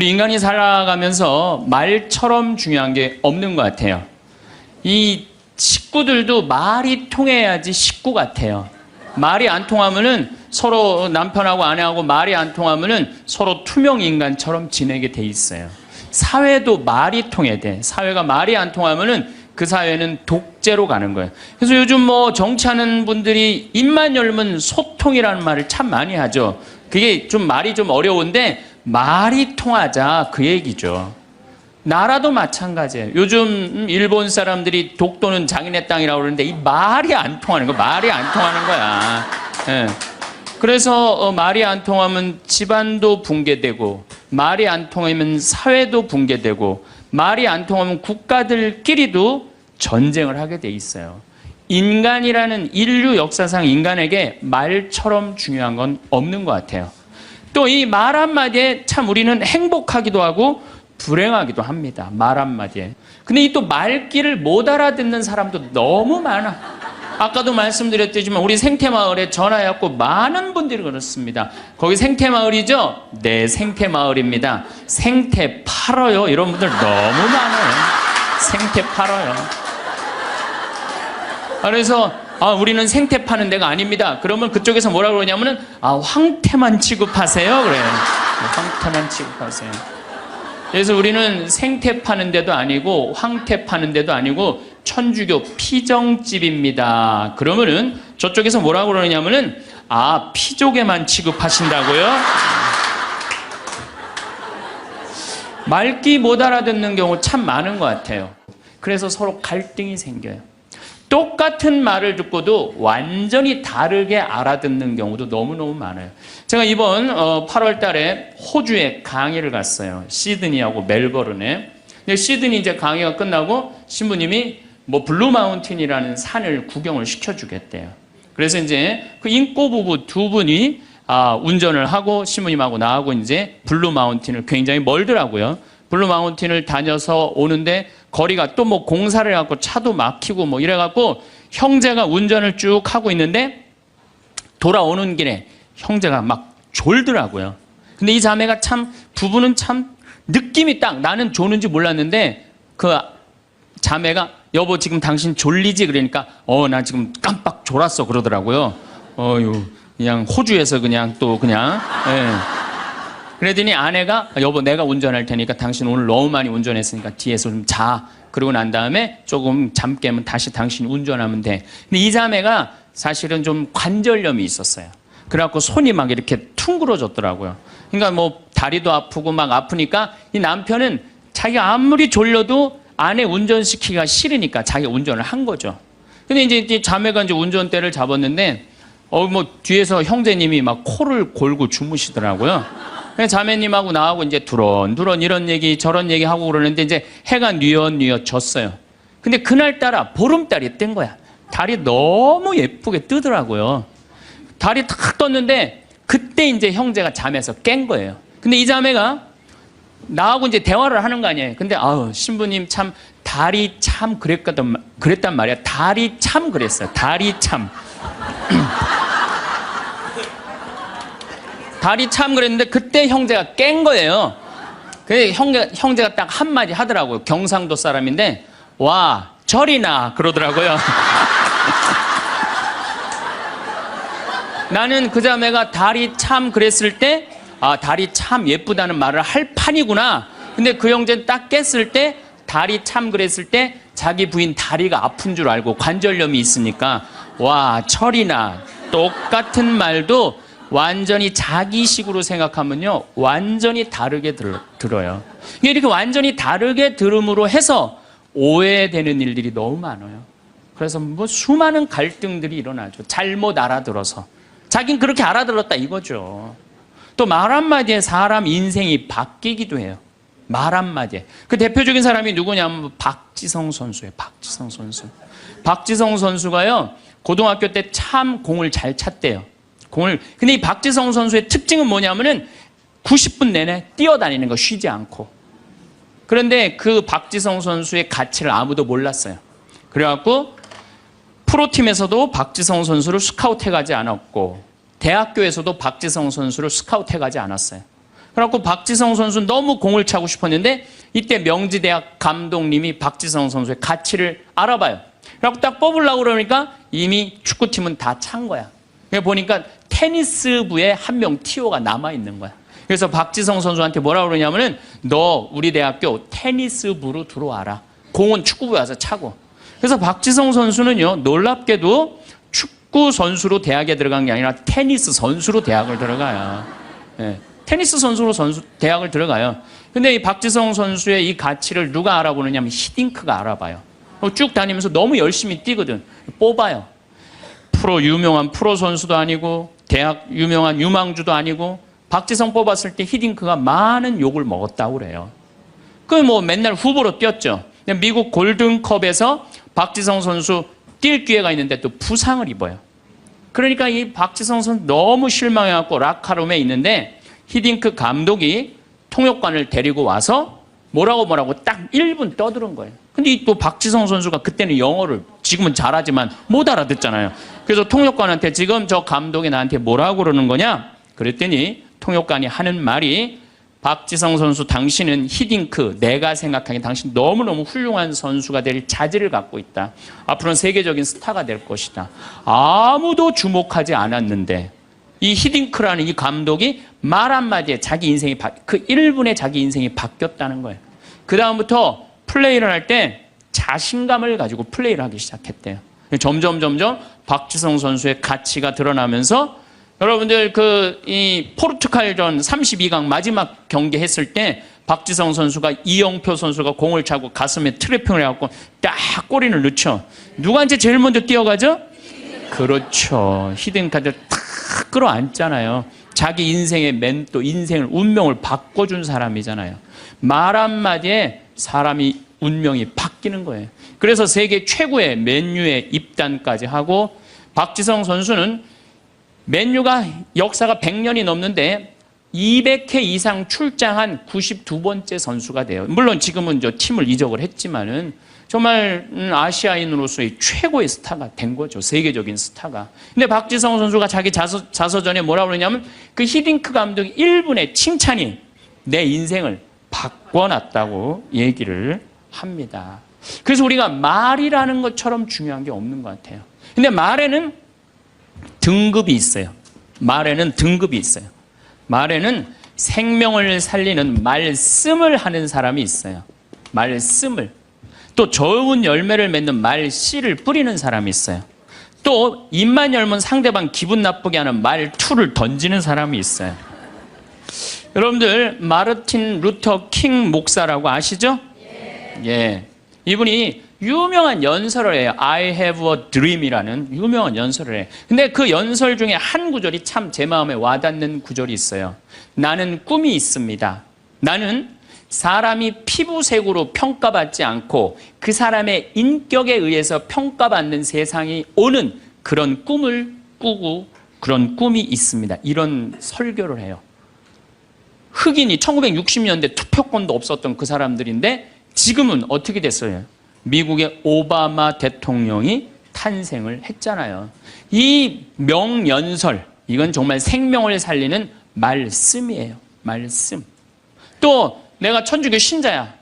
우리 인간이 살아가면서 말처럼 중요한 게 없는 것 같아요. 이 식구들도 말이 통해야지 식구 같아요. 말이 안 통하면은 서로 남편하고 아내하고 말이 안 통하면은 서로 투명 인간처럼 지내게 돼 있어요. 사회도 말이 통해야 돼. 사회가 말이 안 통하면은 그 사회는 독재로 가는 거예요. 그래서 요즘 뭐 정치하는 분들이 입만 열면 소통이라는 말을 참 많이 하죠. 그게 좀 말이 좀 어려운데 말이 통하자 그 얘기죠. 나라도 마찬가지예요. 요즘 일본 사람들이 독도는 자기네 땅이라고 그러는데 이 말이 안 통하는 거야. 말이 안 통하는 거야. 예. 그래서 말이 안 통하면 집안도 붕괴되고, 말이 안 통하면 사회도 붕괴되고, 말이 안 통하면 국가들끼리도 전쟁을 하게 돼 있어요. 인간이라는 인류 역사상 인간에게 말처럼 중요한 건 없는 것 같아요. 또 이 말 한마디에 참 우리는 행복하기도 하고 불행하기도 합니다. 말 한마디에. 근데 이 또 말귀를 못 알아듣는 사람도 너무 많아. 아까도 말씀드렸지만 우리 생태마을에 전화해갖고 많은 분들이 그렇습니다. 거기 생태마을이죠? 네, 생태마을입니다. 생태 팔아요. 이런 분들 너무 많아요. 생태 팔아요. 그래서 우리는 생태 파는 데가 아닙니다. 그러면 그쪽에서 뭐라고 그러냐면은 황태만 취급하세요. 그래요. 황태만 취급하세요. 그래서 우리는 생태 파는 데도 아니고 황태 파는 데도 아니고 천주교 피정집입니다. 그러면은 저쪽에서 뭐라고 그러냐면은 피족에만 취급하신다고요? 말귀 못 알아듣는 경우 참 많은 것 같아요. 그래서 서로 갈등이 생겨요. 똑같은 말을 듣고도 완전히 다르게 알아듣는 경우도 너무너무 많아요. 제가 이번 8월 달에 호주에 강의를 갔어요. 시드니하고 멜버른에. 근데 시드니 이제 강의가 끝나고 신부님이 뭐 블루 마운틴이라는 산을 구경을 시켜주겠대요. 그래서 이제 그 인꼬 부부 두 분이 운전을 하고 신부님하고 나하고 이제 블루 마운틴을, 굉장히 멀더라고요. 블루 마운틴을 다녀서 오는데 거리가 또 뭐 공사를 해갖고 차도 막히고 뭐 이래갖고 형제가 운전을 쭉 하고 있는데 돌아오는 길에 형제가 막 졸더라고요. 근데 이 자매가 부부는 참 느낌이 딱, 나는 조는지 몰랐는데 그 자매가 여보 지금 당신 졸리지? 그러니까 나 지금 깜빡 졸았어 그러더라고요. 그냥 호주에서 그냥 또 그냥 그러더니 아내가 여보 내가 운전할 테니까 당신 오늘 너무 많이 운전했으니까 뒤에서 좀 자. 그러고 난 다음에 조금 잠 깨면 다시 당신이 운전하면 돼. 근데 이 자매가 사실은 좀 관절염이 있었어요. 그래갖고 손이 막 이렇게 퉁그러졌더라고요. 그러니까 뭐 다리도 아프고 막 아프니까 이 남편은 자기가 아무리 졸려도 아내 운전시키기가 싫으니까 자기가 운전을 한 거죠. 근데 이제 자매가 이제 운전대를 잡았는데 뭐 뒤에서 형제님이 막 코를 골고 주무시더라고요. 자매님하고 나하고 이제 두런두런 이런 얘기 저런 얘기 하고 그러는데 이제 해가 뉘엿뉘엿 졌어요. 근데 그날따라 보름달이 뜬 거야. 달이 너무 예쁘게 뜨더라고요. 달이 탁 떴는데 그때 이제 형제가 잠에서 깬 거예요. 근데 이 자매가 나하고 이제 대화를 하는 거 아니에요. 근데 신부님 참 달이 참 그랬단 말이야. 달이 참 그랬어요. 달이 참. 달이 참 그랬는데 그때 형제가 깬 거예요. 그래서 형제가 딱 한마디 하더라고요. 경상도 사람인데 와 절이나 그러더라고요. 나는 그 자매가 달이 참 그랬을 때 달이 참 예쁘다는 말을 할 판이구나. 근데 그 형제는 딱 깼을 때 달이 참 그랬을 때 자기 부인 다리가 아픈 줄 알고 관절염이 있으니까 와 철이나. 똑같은 말도 완전히 자기식으로 생각하면요 완전히 다르게 들어요. 이렇게 완전히 다르게 들음으로 해서 오해되는 일들이 너무 많아요. 그래서 뭐 수많은 갈등들이 일어나죠. 잘못 알아들어서. 자긴 그렇게 알아들었다 이거죠. 또 말 한마디에 사람 인생이 바뀌기도 해요. 말 한마디에. 그 대표적인 사람이 누구냐면 박지성 선수예요. 박지성 선수. 박지성 선수가요 고등학교 때 참 공을 잘 찼대요. 근데 이 박지성 선수의 특징은 뭐냐면은 90분 내내 뛰어다니는 거 쉬지 않고. 그런데 그 박지성 선수의 가치를 아무도 몰랐어요. 그래갖고 프로팀에서도 박지성 선수를 스카우트해가지 않았고 대학교에서도 박지성 선수를 스카우트해가지 않았어요. 그래갖고 박지성 선수 너무 공을 차고 싶었는데 이때 명지대학 감독님이 박지성 선수의 가치를 알아봐요. 그래갖고 딱 뽑으려고 그러니까 이미 축구팀은 다 찬 거야. 보니까 테니스부에 한 명 TO가 남아있는 거야. 그래서 박지성 선수한테 뭐라고 그러냐면은 너 우리 대학교 테니스부로 들어와라. 공은 축구부에 와서 차고. 그래서 박지성 선수는요, 놀랍게도 축구 선수로 대학에 들어간 게 아니라 테니스 선수로 대학을 들어가요. 예, 테니스 선수로 대학을 들어가요. 근데 이 박지성 선수의 이 가치를 누가 알아보느냐 하면 히딩크가 알아봐요. 쭉 다니면서 너무 열심히 뛰거든. 뽑아요. 유명한 프로 선수도 아니고 대학 유명한 유망주도 아니고 박지성 뽑았을 때 히딩크가 많은 욕을 먹었다고 그래요. 그 뭐 맨날 후보로 뛰었죠. 미국 골든컵에서 박지성 선수 뛸 기회가 있는데 또 부상을 입어요. 그러니까 이 박지성 선수 너무 실망해갖고 락카룸에 있는데 히딩크 감독이 통역관을 데리고 와서 뭐라고 딱 1분 떠드는 거예요. 근데 또 박지성 선수가 그때는 영어를 지금은 잘하지만 못 알아듣잖아요. 그래서 통역관한테 지금 저 감독이 나한테 뭐라고 그러는 거냐? 그랬더니 통역관이 하는 말이 박지성 선수 당신은 히딩크 내가 생각하기에 당신 너무너무 훌륭한 선수가 될 자질을 갖고 있다. 앞으로는 세계적인 스타가 될 것이다. 아무도 주목하지 않았는데 이 히딩크라는 이 감독이 말 한마디에 자기 인생이 그 1분에 자기 인생이 바뀌었다는 거예요. 그 다음부터 플레이를 할 때 자신감을 가지고 플레이를 하기 시작했대요. 점점 박지성 선수의 가치가 드러나면서 여러분들 이 포르투갈전 32강 마지막 경기 했을 때 박지성 선수가 이영표 선수가 공을 차고 가슴에 트래핑을 해갖고 딱 골인을 넣죠. 누구한테 제일 먼저 뛰어가죠? 그렇죠. 히딩크한테 탁 끌어안잖아요. 자기 인생의 멘토, 인생을 운명을 바꿔준 사람이잖아요. 말 한마디에 사람이 운명이 바뀌는 거예요. 그래서 세계 최고의 맨유에 입단까지 하고 박지성 선수는 맨유가 역사가 100년이 넘는데 200회 이상 출장한 92번째 선수가 돼요. 물론 지금은 저 팀을 이적을 했지만은 정말 아시아인으로서의 최고의 스타가 된 거죠. 세계적인 스타가. 근데 박지성 선수가 자기 자서전에 뭐라고 그러냐면 그 히딩크 감독이 1분의 칭찬이 내 인생을 바꿔놨다고 얘기를 합니다. 그래서 우리가 말이라는 것처럼 중요한 게 없는 것 같아요. 근데 말에는 등급이 있어요. 말에는 등급이 있어요. 말에는 생명을 살리는 말씀을 하는 사람이 있어요. 말씀을. 또 좋은 열매를 맺는 말씨를 뿌리는 사람이 있어요. 또 입만 열면 상대방 기분 나쁘게 하는 말투를 던지는 사람이 있어요. 여러분들 마르틴 루터 킹 목사라고 아시죠? 예. 이분이 유명한 연설을 해요. I have a dream이라는 유명한 연설을 해요. 근데 그 연설 중에 한 구절이 참 제 마음에 와닿는 구절이 있어요. 나는 꿈이 있습니다. 나는 사람이 피부색으로 평가받지 않고 그 사람의 인격에 의해서 평가받는 세상이 오는 그런 꿈을 꾸고 그런 꿈이 있습니다. 이런 설교를 해요. 흑인이 1960년대 투표권도 없었던 그 사람들인데 지금은 어떻게 됐어요? 미국의 오바마 대통령이 탄생을 했잖아요. 이 명연설, 이건 정말 생명을 살리는 말씀이에요. 말씀. 또 내가 천주교 신자야.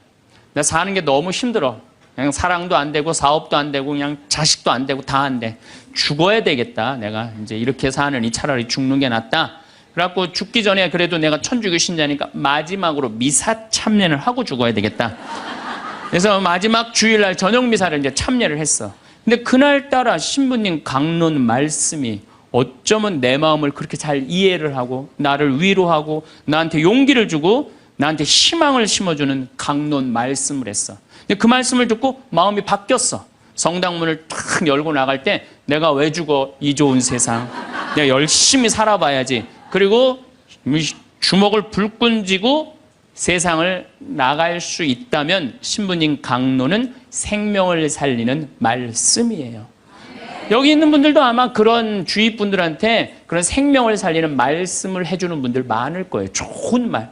나 사는 게 너무 힘들어. 그냥 사랑도 안 되고 사업도 안 되고 그냥 자식도 안 되고 다 안 돼. 죽어야 되겠다. 내가 이제 이렇게 사느니 차라리 죽는 게 낫다. 그래갖고 죽기 전에 그래도 내가 천주교 신자니까 마지막으로 미사 참여를 하고 죽어야 되겠다. 그래서 마지막 주일날 저녁 미사를 이제 참여를 했어. 근데 그날따라 신부님 강론 말씀이 어쩌면 내 마음을 그렇게 잘 이해를 하고 나를 위로하고 나한테 용기를 주고 나한테 희망을 심어주는 강론 말씀을 했어. 근데 그 말씀을 듣고 마음이 바뀌었어. 성당문을 탁 열고 나갈 때 내가 왜 죽어? 이 좋은 세상. 내가 열심히 살아봐야지. 그리고 주먹을 불끈 쥐고 세상을 나갈 수 있다면 신부님 강론은 생명을 살리는 말씀이에요. 여기 있는 분들도 아마 그런 주위 분들한테 그런 생명을 살리는 말씀을 해주는 분들 많을 거예요. 좋은 말.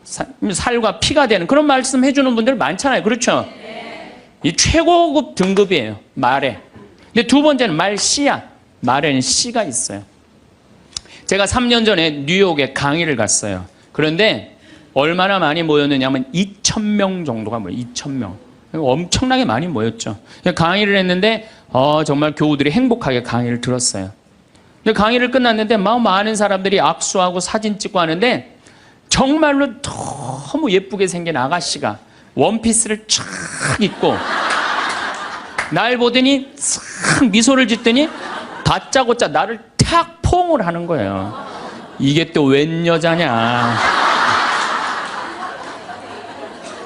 살과 피가 되는 그런 말씀 해주는 분들 많잖아요. 그렇죠? 이 최고급 등급이에요. 말에. 근데 두 번째는 말씨야. 말에는 씨가 있어요. 제가 3년 전에 뉴욕에 강의를 갔어요. 그런데 얼마나 많이 모였느냐면 2,000명 정도가 모여요. 2,000명. 엄청나게 많이 모였죠. 강의를 했는데 정말 교우들이 행복하게 강의를 들었어요. 근데 강의를 끝났는데 막 많은 사람들이 악수하고 사진 찍고 하는데 정말로 너무 예쁘게 생긴 아가씨가 원피스를 쫙 입고 날 보더니 싹 미소를 짓더니 다짜고짜 나를 탁 포옹을 하는 거예요. 이게 또 웬 여자냐.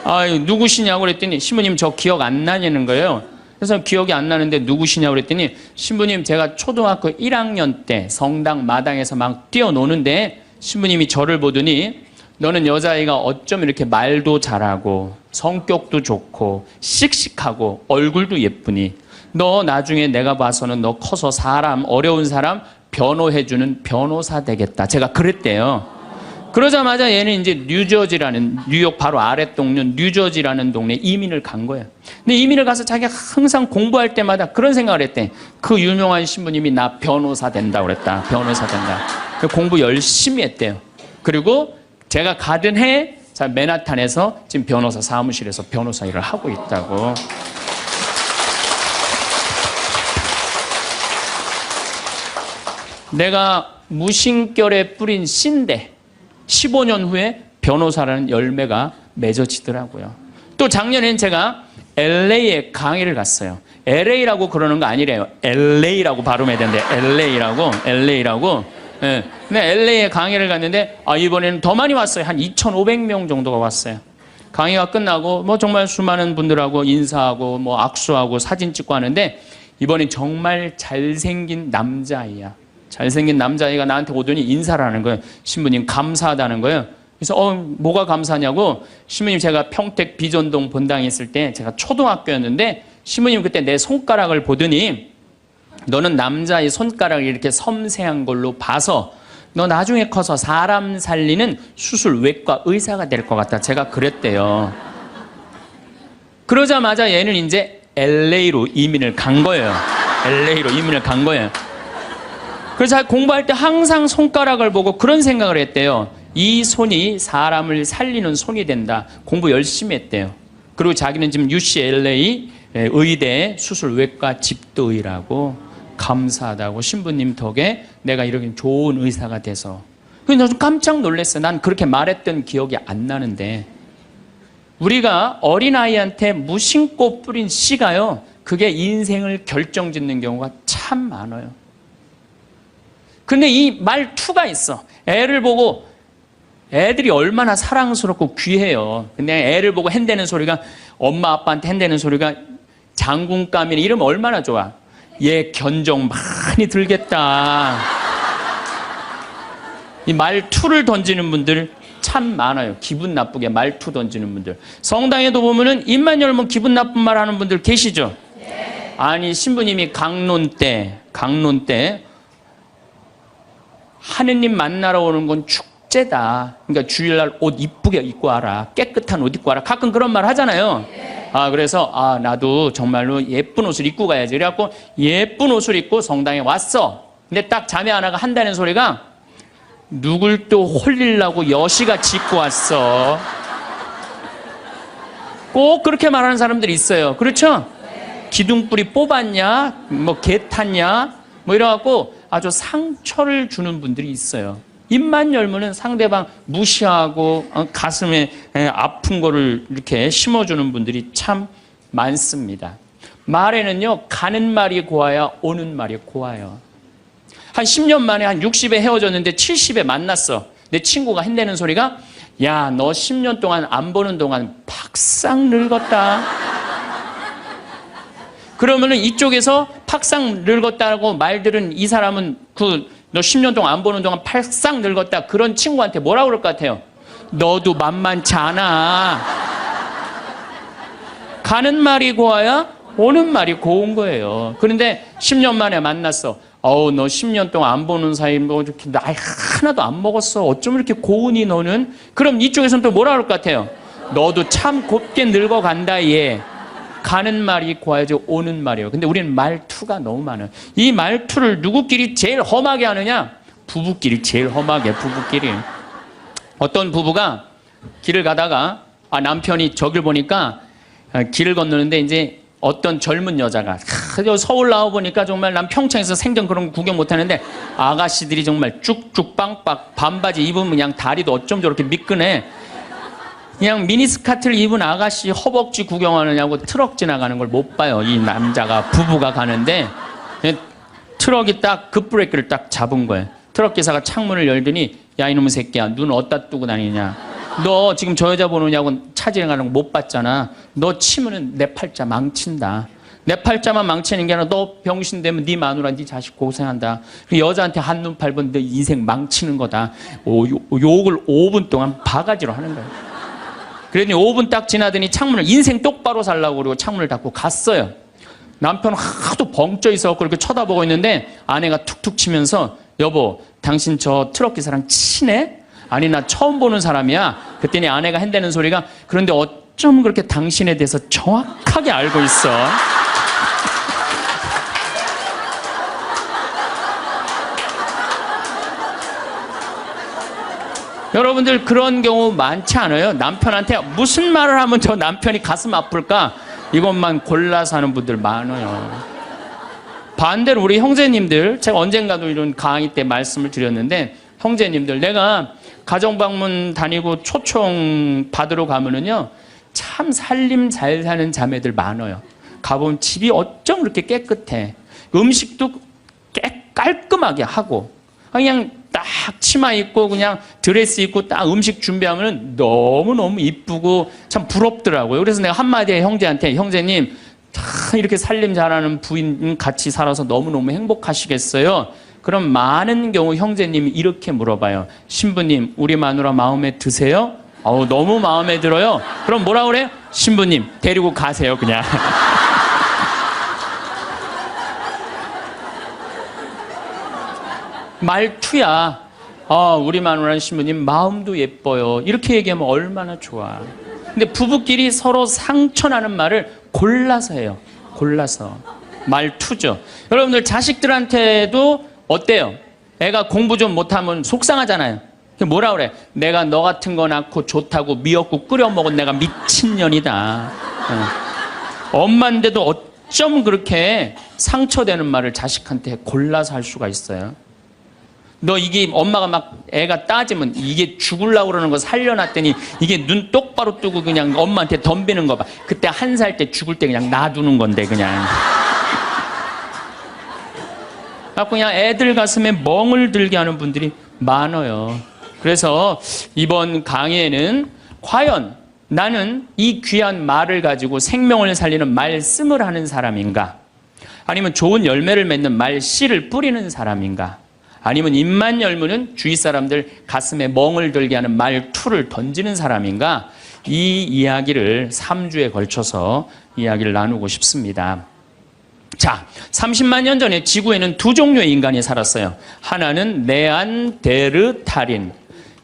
아유, 누구시냐고 그랬더니 신부님 저 기억 안 나냐는 거예요. 그래서 기억이 안 나는데 누구시냐고 그랬더니 신부님 제가 초등학교 1학년 때 성당 마당에서 막 뛰어노는데 신부님이 저를 보더니 너는 여자아이가 어쩜 이렇게 말도 잘하고 성격도 좋고 씩씩하고 얼굴도 예쁘니 너 나중에 내가 봐서는 너 커서 사람 어려운 사람 변호해주는 변호사 되겠다. 제가 그랬대요. 그러자마자 얘는 이제 뉴저지라는 뉴욕 바로 아랫동네 뉴저지라는 동네에 이민을 간 거예요. 근데 이민을 가서 자기가 항상 공부할 때마다 그런 생각을 했대. 그 유명한 신부님이 나 변호사 된다고 그랬다. 변호사 된다. 공부 열심히 했대요. 그리고 제가 가던 해 맨하탄에서 지금 변호사 사무실에서 변호사 일을 하고 있다고. 내가 무심결에 뿌린 씨인데 15년 후에 변호사라는 열매가 맺어지더라고요. 또 작년엔 제가 LA에 강의를 갔어요. LA라고 그러는 거 아니래요. LA라고 발음해야 되는데 LA라고. 네. 근데 LA에 강의를 갔는데 이번에는 더 많이 왔어요. 한 2,500명 정도가 왔어요. 강의가 끝나고 뭐 정말 수많은 분들하고 인사하고 뭐 악수하고 사진 찍고 하는데 이번엔 정말 잘생긴 남자아이야. 잘생긴 남자아이가 나한테 오더니 인사를 하는 거예요. 신부님 감사하다는 거예요. 그래서 뭐가 감사하냐고. 신부님 제가 평택 비전동 본당에 있을 때 제가 초등학교였는데 신부님 그때 내 손가락을 보더니 너는 남자의 손가락이 이렇게 섬세한 걸로 봐서 너 나중에 커서 사람 살리는 수술 외과 의사가 될 것 같다. 제가 그랬대요. 그러자마자 얘는 이제 LA로 이민을 간 거예요. LA로 이민을 간 거예요. 그래서 공부할 때 항상 손가락을 보고 그런 생각을 했대요. 이 손이 사람을 살리는 손이 된다. 공부 열심히 했대요. 그리고 자기는 지금 UCLA 의대 수술외과 집도의라고 감사하다고 신부님 덕에 내가 이렇게 좋은 의사가 돼서. 그래서 좀 깜짝 놀랐어요. 난 그렇게 말했던 기억이 안 나는데 우리가 어린아이한테 무심코 뿌린 씨가요. 그게 인생을 결정짓는 경우가 참 많아요. 근데 이 말투가 있어. 애를 보고 애들이 얼마나 사랑스럽고 귀해요. 근데 애를 보고 핸대는 소리가 엄마 아빠한테 핸대는 소리가 장군감이나 이러면 얼마나 좋아. 얘 견적 많이 들겠다. 이 말투를 던지는 분들 참 많아요. 기분 나쁘게 말투 던지는 분들. 성당에도 보면은 입만 열면 기분 나쁜 말 하는 분들 계시죠? 아니 신부님이 강론 때 하느님 만나러 오는 건 축제다. 그러니까 주일날 옷 이쁘게 입고 와라. 깨끗한 옷 입고 와라. 가끔 그런 말 하잖아요. 그래서 나도 정말로 예쁜 옷을 입고 가야지. 그래갖고 예쁜 옷을 입고 성당에 왔어. 근데 딱 자매 하나가 한다는 소리가 누굴 또 홀리려고 여시같이 입고 왔어. 꼭 그렇게 말하는 사람들이 있어요. 그렇죠? 기둥뿌리 뽑았냐? 뭐 개 탔냐? 뭐 이래갖고 아주 상처를 주는 분들이 있어요. 입만 열면은 상대방 무시하고 가슴에 아픈 거를 이렇게 심어주는 분들이 참 많습니다. 말에는요, 가는 말이 고와야 오는 말이 고와요. 한 10년 만에 한 60에 헤어졌는데 70에 만났어. 내 친구가 한다는 소리가 야, 너 10년 동안 안 보는 동안 팍싹 늙었다. 그러면은 이쪽에서 팍싹 늙었다고 말들은 이 사람은 너 10년 동안 안 보는 동안 팍싹 늙었다. 그런 친구한테 뭐라고 그럴 것 같아요? 너도 만만치 않아. 가는 말이 고와야 오는 말이 고운 거예요. 그런데 10년 만에 만났어. 너 10년 동안 안 보는 사이 뭐 이렇게 나이 하나도 안 먹었어. 어쩜 이렇게 고우니 너는? 그럼 이쪽에서는 또 뭐라 그럴 것 같아요? 너도 참 곱게 늙어간다 얘. 가는 말이 고와야지 오는 말이에요. 근데 우리는 말투가 너무 많아요. 이 말투를 누구끼리 제일 험하게 하느냐? 부부끼리 제일 험하게, 부부끼리. 어떤 부부가 길을 가다가 남편이 저길 보니까 길을 건너는데 이제 어떤 젊은 여자가 서울 나와 보니까 정말 난 평창에서 생전 그런 거 구경 못 하는데 아가씨들이 정말 쭉쭉 빵빵 반바지 입으면 그냥 다리도 어쩜 저렇게 미끈해. 그냥 미니스커트를 입은 아가씨 허벅지 구경하느냐고 트럭 지나가는 걸 못 봐요. 이 남자가 부부가 가는데 트럭이 딱 급브레이크를 딱 잡은 거예요. 트럭 기사가 창문을 열더니 야 이놈의 새끼야 눈 어디다 뜨고 다니냐. 너 지금 저 여자 보느냐고 차 지나가는 거 못 봤잖아. 너 치면은 내 팔자 망친다. 내 팔자만 망치는 게 아니라 너 병신 되면 네 마누라 네 자식 고생한다. 그 여자한테 한눈 팔면 너 인생 망치는 거다. 욕을 5분 동안 바가지로 하는 거예요. 그랬더니 5분 딱 지나더니 창문을 인생 똑바로 살라고 그러고 창문을 닫고 갔어요. 남편은 하도 벙쪄 있어서 그렇게 쳐다보고 있는데 아내가 툭툭 치면서 여보 당신 저 트럭 기사랑 친해? 아니 나 처음 보는 사람이야. 그랬더니 아내가 한다는 소리가 그런데 어쩜 그렇게 당신에 대해서 정확하게 알고 있어? 여러분들 그런 경우 많지 않아요? 남편한테 무슨 말을 하면 저 남편이 가슴 아플까? 이것만 골라서 하는 분들 많아요. 반대로 우리 형제님들, 제가 언젠가도 이런 강의 때 말씀을 드렸는데 형제님들, 내가 가정방문 다니고 초청 받으러 가면은요 참 살림 잘 사는 자매들 많아요. 가보면 집이 어쩜 그렇게 깨끗해. 음식도 깔끔하게 하고 그냥 딱 치마 입고 그냥 드레스 입고 딱 음식 준비하면 너무너무 이쁘고 참 부럽더라고요. 그래서 내가 한마디에 형제한테 형제님 다 이렇게 살림 잘하는 부인 같이 살아서 너무너무 행복하시겠어요? 그럼 많은 경우 형제님이 이렇게 물어봐요. 신부님 우리 마누라 마음에 드세요? 너무 마음에 들어요. 그럼 뭐라 그래요? 신부님 데리고 가세요 그냥. 말투야. 우리 마누라는 신부님 마음도 예뻐요. 이렇게 얘기하면 얼마나 좋아. 근데 부부끼리 서로 상처나는 말을 골라서 해요. 골라서. 말투죠. 여러분들 자식들한테도 어때요? 애가 공부 좀 못하면 속상하잖아요. 뭐라 그래? 내가 너 같은 거 낳고 좋다고 미역국 끓여 먹은 내가 미친년이다. 엄마인데도 어쩜 그렇게 상처되는 말을 자식한테 골라서 할 수가 있어요? 너 이게 엄마가 막 애가 따지면 이게 죽으려고 그러는 거 살려놨더니 이게 눈 똑바로 뜨고 그냥 엄마한테 덤비는 거 봐. 그때 1살 때 죽을 때 그냥 놔두는 건데 그냥. 그냥 애들 가슴에 멍을 들게 하는 분들이 많아요. 그래서 이번 강의에는 과연 나는 이 귀한 말을 가지고 생명을 살리는 말씀을 하는 사람인가? 아니면 좋은 열매를 맺는 말씨를 뿌리는 사람인가? 아니면 입만 열면은 주위 사람들 가슴에 멍을 들게 하는 말투를 던지는 사람인가? 이 이야기를 3주에 걸쳐서 이야기를 나누고 싶습니다. 자, 30만 년 전에 지구에는 두 종류의 인간이 살았어요. 하나는 네안데르탈인.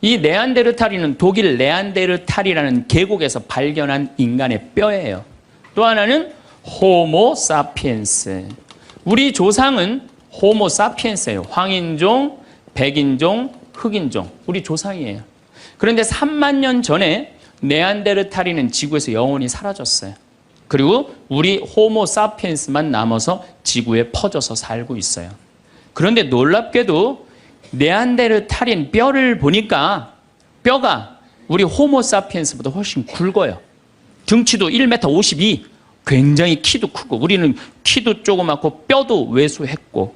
이 네안데르탈인은 독일 네안데르탈이라는 계곡에서 발견한 인간의 뼈예요. 또 하나는 호모 사피엔스. 우리 조상은 호모 사피엔스예요. 황인종, 백인종, 흑인종. 우리 조상이에요. 그런데 3만 년 전에 네안데르탈인은 지구에서 영원히 사라졌어요. 그리고 우리 호모 사피엔스만 남아서 지구에 퍼져서 살고 있어요. 그런데 놀랍게도 네안데르탈인 뼈를 보니까 뼈가 우리 호모 사피엔스보다 훨씬 굵어요. 등치도 1m 52. 굉장히 키도 크고 우리는 키도 조그맣고 뼈도 왜소했고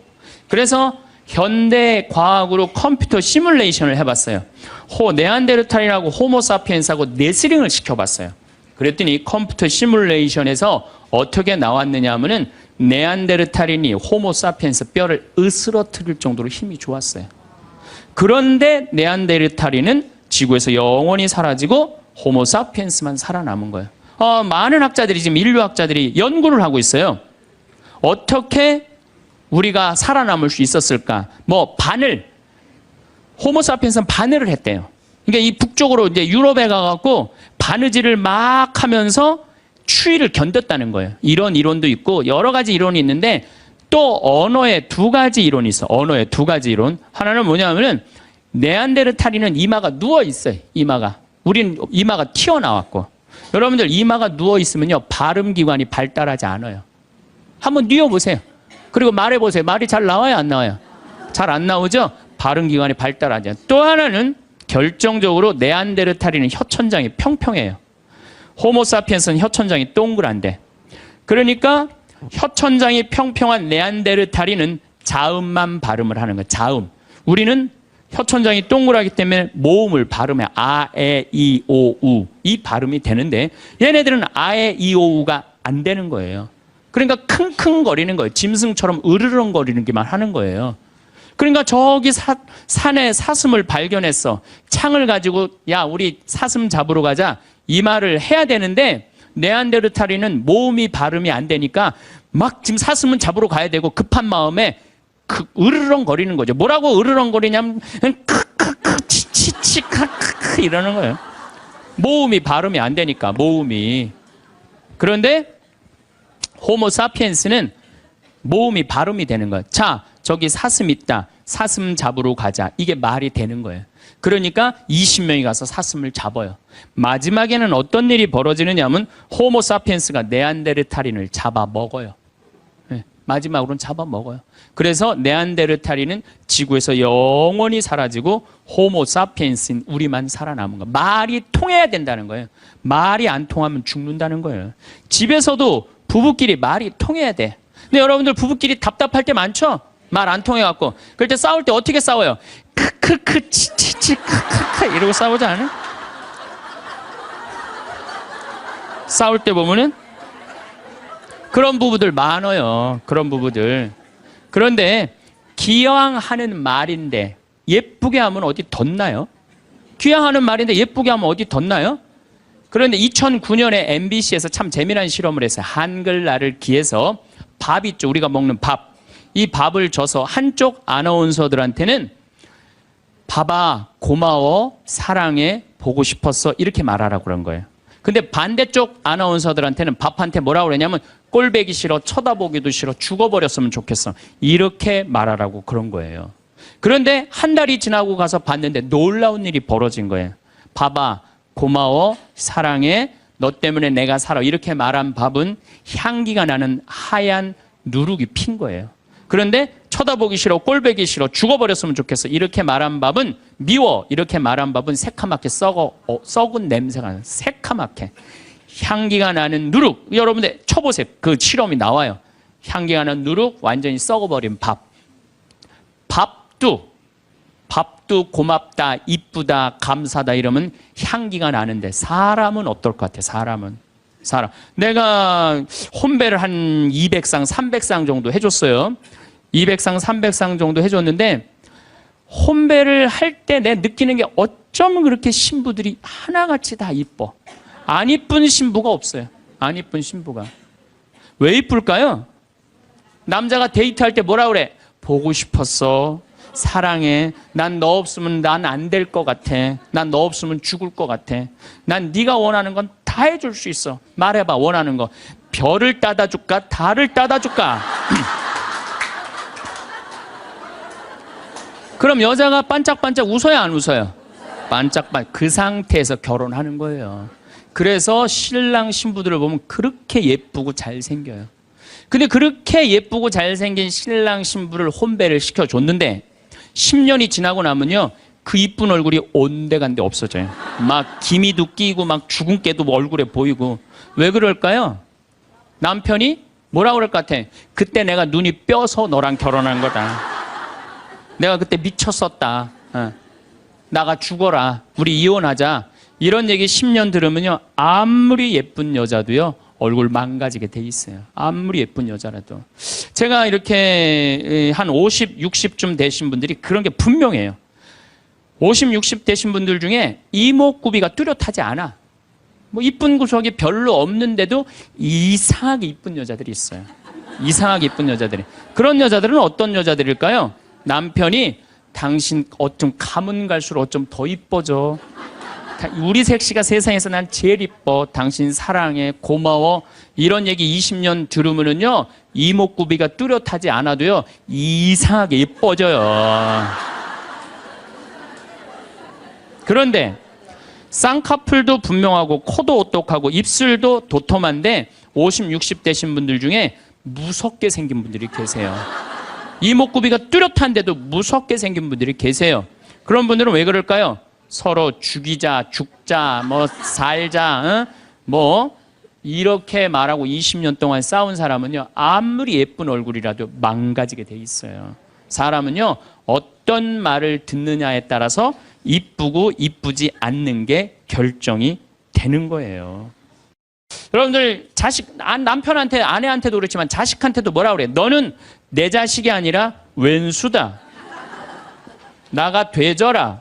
그래서 현대 과학으로 컴퓨터 시뮬레이션을 해봤어요. 네안데르탈인하고 호모 사피엔스하고 네스링을 시켜봤어요. 그랬더니 컴퓨터 시뮬레이션에서 어떻게 나왔느냐 하면은 네안데르탈인이 호모 사피엔스 뼈를 으스러뜨릴 정도로 힘이 좋았어요. 그런데 네안데르탈인은 지구에서 영원히 사라지고 호모 사피엔스만 살아남은 거예요. 많은 학자들이 지금 인류학자들이 연구를 하고 있어요. 어떻게 우리가 살아남을 수 있었을까? 호모사피엔스는 바늘을 했대요. 그러니까 이 북쪽으로 이제 유럽에 가갖고 바느질을 막 하면서 추위를 견뎠다는 거예요. 이런 이론도 있고 여러 가지 이론이 있는데 또 언어에 2가지 이론이 있어. 언어에 2가지 이론. 하나는 뭐냐면은 네안데르탈인은 이마가 누워 있어요. 이마가. 우린 이마가 튀어나왔고. 여러분들 이마가 누워있으면요, 발음기관이 발달하지 않아요. 한번 뉘어보세요. 그리고 말해보세요. 말이 잘 나와요, 안 나와요? 잘 안 나오죠? 발음기관이 발달하지 않아요. 또 하나는 결정적으로 네안데르탈인은 혀천장이 평평해요. 호모사피엔스는 혀천장이 동그란데. 그러니까 혀천장이 평평한 네안데르탈인은 자음만 발음을 하는 거예요. 자음. 우리는 혀천장이 동그랗기 때문에 모음을 발음해. 아, 에, 이, 오, 우. 이 발음이 되는데 얘네들은 아, 에, 이, 오, 우가 안 되는 거예요. 그러니까 킁킁거리는 거예요. 짐승처럼 으르렁거리는 게만 하는 거예요. 그러니까 저기 산에 사슴을 발견했어. 창을 가지고 야, 우리 사슴 잡으러 가자. 이 말을 해야 되는데 네안데르탈인은 모음이 발음이 안 되니까 막 지금 사슴은 잡으러 가야 되고 급한 마음에 으르렁거리는 거죠. 뭐라고 으르렁거리냐면 크크크 치치치 크크크 이러는 거예요. 모음이 발음이 안 되니까 모음이. 그런데 호모사피엔스는 모음이 발음이 되는 거예요. 자, 저기 사슴 있다. 사슴 잡으러 가자. 이게 말이 되는 거예요. 그러니까 20명이 가서 사슴을 잡아요. 마지막에는 어떤 일이 벌어지느냐면 호모사피엔스가 네안데르탈인을 잡아먹어요. 네, 마지막으로는 잡아먹어요. 그래서 네안데르탈인은 지구에서 영원히 사라지고 호모사피엔스인 우리만 살아남은 거예요. 말이 통해야 된다는 거예요. 말이 안 통하면 죽는다는 거예요. 집에서도 부부끼리 말이 통해야 돼. 근데 여러분들 부부끼리 답답할 때 많죠? 말 안 통해갖고. 그럴 때 싸울 때 어떻게 싸워요? 크크크 치치치 크크크 이러고 싸우지 않아요? 싸울 때 보면은 그런 부부들 많아요. 그런 부부들. 그런데 기왕하는 말인데 예쁘게 하면 어디 덧나요? 귀향하는 말인데 예쁘게 하면 어디 덧나요? 그런데 2009년에 MBC에서 참 재미난 실험을 했어요. 한글날을 기해서 밥 있죠. 우리가 먹는 밥. 이 밥을 줘서 한쪽 아나운서들한테는 밥아, 고마워, 사랑해, 보고 싶었어 이렇게 말하라고 그런 거예요. 근데 반대쪽 아나운서들한테는 밥한테 뭐라고 그러냐면 꼴배기 싫어, 쳐다보기도 싫어, 죽어버렸으면 좋겠어 이렇게 말하라고 그런 거예요. 그런데 한 달이 지나고 가서 봤는데 놀라운 일이 벌어진 거예요. 밥아, 고마워, 사랑해, 너 때문에 내가 살아 이렇게 말한 밥은 향기가 나는 하얀 누룩이 핀 거예요. 그런데 쳐다보기 싫어, 꼴배기 싫어, 죽어버렸으면 좋겠어 이렇게 말한 밥은 미워 이렇게 말한 밥은 새카맣게 썩은 냄새가 나요. 새카맣게 향기가 나는 누룩. 여러분들 쳐보세요. 그 실험이 나와요. 향기가 나는 누룩, 완전히 썩어버린 밥. 밥도 고맙다, 이쁘다, 감사다 이러면 향기가 나는데 사람은 어떨 것 같아? 사람. 내가 혼배를 한 200상, 300상 정도 해줬어요. 200상, 300상 정도 해줬는데 혼배를 할 때 내 느끼는 게 어쩜 그렇게 신부들이 하나같이 다 이뻐. 안 이쁜 신부가 없어요. 안 이쁜 신부가. 왜 이쁠까요? 남자가 데이트할 때 뭐라 그래? 보고 싶었어. 사랑해. 난 너 없으면 난 안 될 것 같아. 난 너 없으면 죽을 것 같아. 난 네가 원하는 건 다 해줄 수 있어. 말해봐 원하는 거. 별을 따다 줄까? 달을 따다 줄까? 그럼 여자가 반짝반짝 웃어요 안 웃어요? 반짝반짝. 그 상태에서 결혼하는 거예요. 그래서 신랑 신부들을 보면 그렇게 예쁘고 잘생겨요. 근데 그렇게 예쁘고 잘생긴 신랑 신부를 혼배를 시켜줬는데 10년이 지나고 나면요 그 이쁜 얼굴이 온데간데 없어져요. 막 기미도 끼고 막 주근깨도 얼굴에 보이고. 왜 그럴까요? 남편이 뭐라고 그럴 것 같아? 그때 내가 눈이 뼈서 너랑 결혼한 거다. 내가 그때 미쳤었다. 나가 죽어라. 우리 이혼하자. 이런 얘기 10년 들으면요 아무리 예쁜 여자도요 얼굴 망가지게 돼 있어요. 아무리 예쁜 여자라도. 제가 이렇게 한 50, 60쯤 되신 분들이 그런 게 분명해요. 50, 60 되신 분들 중에 이목구비가 뚜렷하지 않아. 뭐 이쁜 구석이 별로 없는데도 이상하게 이쁜 여자들이 있어요. 이상하게 이쁜 여자들이. 그런 여자들은 어떤 여자들일까요? 남편이 당신 어쩜 가면 갈수록 어쩜 더 이뻐져. 우리 색시가 세상에서 난 제일 이뻐. 당신 사랑해. 고마워. 이런 얘기 20년 들으면은요 이목구비가 뚜렷하지 않아도요 이상하게 예뻐져요. 그런데 쌍꺼풀도 분명하고 코도 오똑하고 입술도 도톰한데 50, 60 되신 분들 중에 무섭게 생긴 분들이 계세요. 이목구비가 뚜렷한데도 무섭게 생긴 분들이 계세요. 그런 분들은 왜 그럴까요? 서로 죽이자, 죽자, 뭐 살자, 뭐 이렇게 말하고 20년 동안 싸운 사람은요, 아무리 예쁜 얼굴이라도 망가지게 돼 있어요. 사람은요, 어떤 말을 듣느냐에 따라서 이쁘고 이쁘지 않는 게 결정이 되는 거예요. 여러분들 남편한테, 아내한테도 그렇지만 자식한테도 뭐라 그래? 너는 내 자식이 아니라 왼수다. 나가 되져라.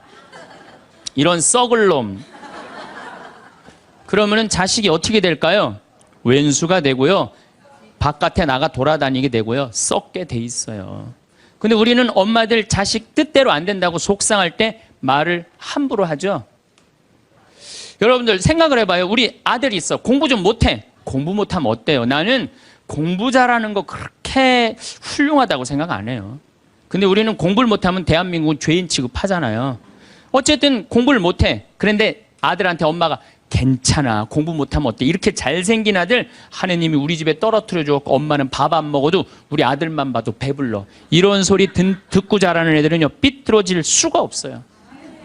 이런 썩을 놈. 그러면은 자식이 어떻게 될까요? 왼수가 되고요. 바깥에 나가 돌아다니게 되고요. 썩게 돼 있어요. 근데 우리는 엄마들 자식 뜻대로 안 된다고 속상할 때 말을 함부로 하죠. 여러분들 생각을 해봐요. 우리 아들이 있어. 공부 좀 못해. 공부 못하면 어때요? 나는 공부 잘하는 거 그렇게 훌륭하다고 생각 안 해요. 근데 우리는 공부를 못하면 대한민국은 죄인 취급하잖아요. 어쨌든 공부를 못해. 그런데 아들한테 엄마가 괜찮아. 공부 못하면 어때? 이렇게 잘생긴 아들 하느님이 우리 집에 떨어뜨려 주었고 엄마는 밥 안 먹어도 우리 아들만 봐도 배불러. 이런 소리 듣고 자라는 애들은요. 삐뚤어질 수가 없어요.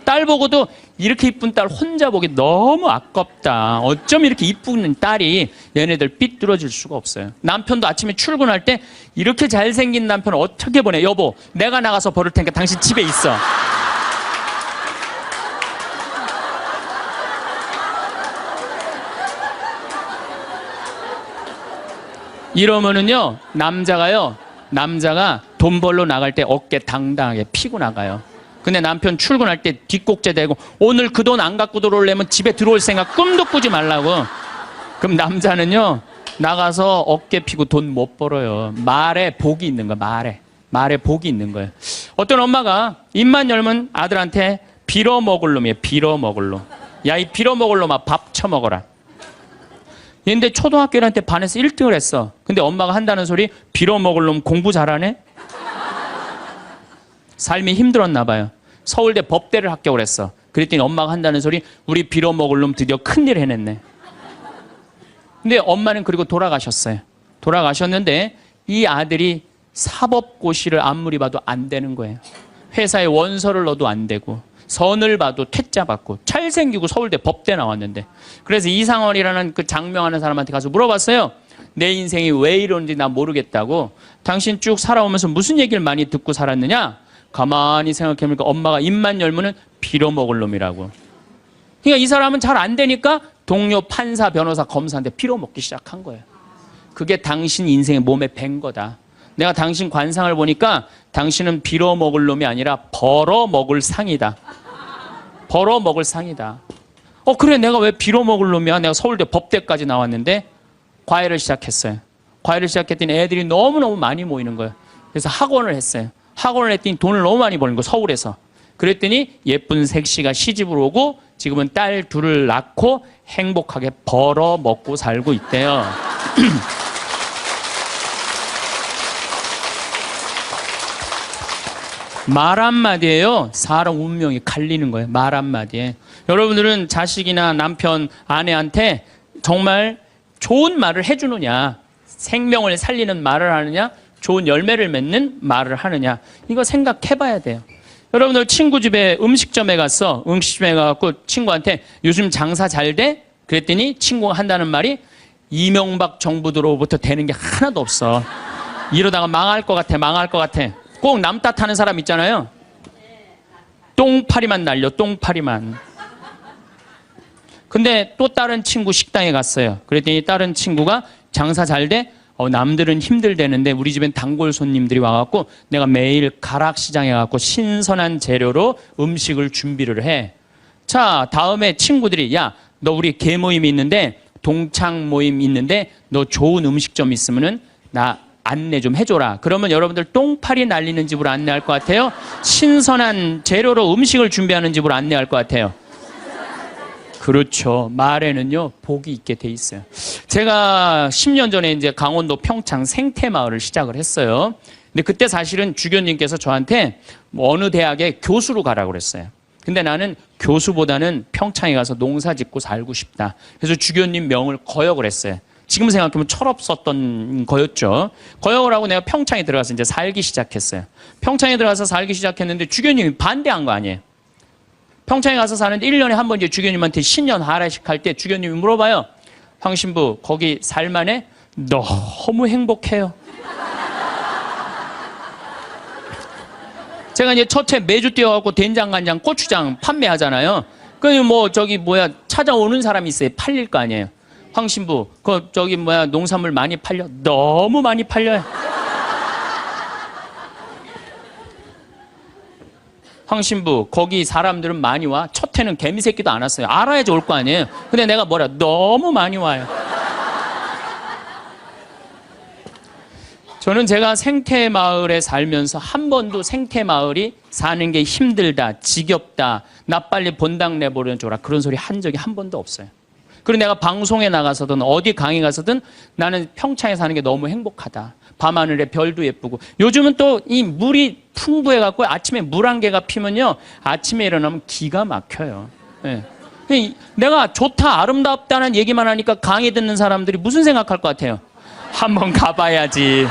딸 보고도 이렇게 이쁜 딸 혼자 보기 너무 아깝다. 어쩜 이렇게 이쁜 딸이 얘네들 삐뚤어질 수가 없어요. 남편도 아침에 출근할 때 이렇게 잘생긴 남편 어떻게 보내? 여보, 내가 나가서 버릴 테니까 당신 집에 있어. 이러면은요, 남자가 돈 벌러 나갈 때 어깨 당당하게 피고 나가요. 근데 남편 출근할 때 뒷꼭지 대고 오늘 그 돈 안 갖고 들어오려면 집에 들어올 생각 꿈도 꾸지 말라고. 그럼 남자는요, 나가서 어깨 피고 돈 못 벌어요. 말에 복이 있는 거야, 말에 복이 있는 거예요. 어떤 엄마가 입만 열면 아들한테 빌어먹을 놈이에요, 빌어먹을 놈. 야, 이 빌어먹을 놈아, 밥 처먹어라. 얘인데 초등학교 1학년 때 반에서 1등을 했어. 근데 엄마가 한다는 소리, 빌어먹을 놈 공부 잘하네? 삶이 힘들었나 봐요. 서울대 법대를 합격을 했어. 그랬더니 엄마가 한다는 소리, 우리 빌어먹을 놈 드디어 큰일 해냈네. 근데 엄마는 그리고 돌아가셨어요. 돌아가셨는데 이 아들이 사법고시를 아무리 봐도 안 되는 거예요. 회사에 원서를 넣어도 안 되고 선을 봐도 퇴짜 받고 잘생기고 서울대 법대 나왔는데. 그래서 이상원이라는 그 장명하는 사람한테 가서 물어봤어요. 내 인생이 왜 이러는지 나 모르겠다고. 당신 쭉 살아오면서 무슨 얘기를 많이 듣고 살았느냐? 가만히 생각해보니까 엄마가 입만 열면은 빌어먹을 놈이라고. 그러니까 이 사람은 잘 안 되니까 동료 판사, 변호사, 검사한테 빌어먹기 시작한 거예요. 그게 당신 인생의 몸에 밴 거다. 내가 당신 관상을 보니까 당신은 빌어먹을 놈이 아니라 벌어먹을 상이다. 벌어먹을 상이다. 그래, 내가 왜 빌어먹을 놈이야? 내가 서울대 법대까지 나왔는데. 과외를 시작했어요. 과외를 시작했더니 애들이 너무너무 많이 모이는 거예요. 그래서 학원을 했어요. 학원을 했더니 돈을 너무 많이 버는 거예요, 서울에서. 그랬더니 예쁜 색시가 시집을 오고 지금은 딸 둘을 낳고 행복하게 벌어먹고 살고 있대요. 말 한마디에요, 사람 운명이 갈리는 거예요. 말 한마디에. 여러분들은 자식이나 남편, 아내한테 정말 좋은 말을 해주느냐, 생명을 살리는 말을 하느냐, 좋은 열매를 맺는 말을 하느냐, 이거 생각해봐야 돼요. 여러분들 친구 집에 음식점에 갔어. 음식점에 가갖고 친구한테 요즘 장사 잘 돼? 그랬더니 친구가 한다는 말이 이명박 정부 들어부터 되는 게 하나도 없어. 이러다가 망할 것 같아, 망할 것 같아. 꼭 남 탓하는 사람 있잖아요. 똥파리만 날려, 똥파리만. 근데 또 다른 친구 식당에 갔어요. 그랬더니 다른 친구가 장사 잘 돼? 남들은 힘들대는데 우리 집엔 단골 손님들이 와갖고 내가 매일 가락시장에 가갖고 신선한 재료로 음식을 준비를 해. 자, 다음에 친구들이, 야, 너 우리 개 모임이 있는데, 동창 모임 있는데 너 좋은 음식점 있으면은 나 안내 좀 해줘라. 그러면 여러분들 똥파리 날리는 집으로 안내할 것 같아요? 신선한 재료로 음식을 준비하는 집으로 안내할 것 같아요? 그렇죠. 말에는요, 복이 있게 돼 있어요. 제가 10년 전에 이제 강원도 평창 생태마을을 시작을 했어요. 근데 그때 사실은 주교님께서 저한테 어느 대학에 교수로 가라고 그랬어요. 근데 나는 교수보다는 평창에 가서 농사 짓고 살고 싶다. 그래서 주교님 명을 거역을 했어요. 지금 생각하면 철없었던 거였죠. 거역을 하고 내가 평창에 들어가서 이제 살기 시작했어요. 평창에 들어가서 살기 시작했는데 주교님이 반대한 거 아니에요. 평창에 가서 사는데 1년에 한 번 이제 주교님한테 신년 하례식 할 때 주교님이 물어봐요. 황 신부 거기 살만해? 너무 행복해요. 제가 이제 첫해 매주 뛰어갖고 된장, 간장, 고추장 판매하잖아요. 그럼 찾아오는 사람이 있어요. 팔릴 거 아니에요. 황 신부, 농산물 많이 팔려? 너무 많이 팔려요. 황 신부, 거기 사람들은 많이 와? 첫 해는 개미새끼도 안 왔어요. 알아야지 올 거 아니에요. 근데 내가 너무 많이 와요. 저는 제가 생태마을에 살면서 한 번도 생태마을이 사는 게 힘들다, 지겹다, 나 빨리 본당 내보내줘라 그런 소리 한 적이 한 번도 없어요. 그리고 내가 방송에 나가서든 어디 강의 가서든 나는 평창에 사는 게 너무 행복하다. 밤하늘에 별도 예쁘고 요즘은 또 이 물이 풍부해갖고 아침에 물 한 개가 피면요 아침에 일어나면 기가 막혀요. 네. 내가 좋다 아름답다는 얘기만 하니까 강의 듣는 사람들이 무슨 생각할 것 같아요? 한번 가봐야지.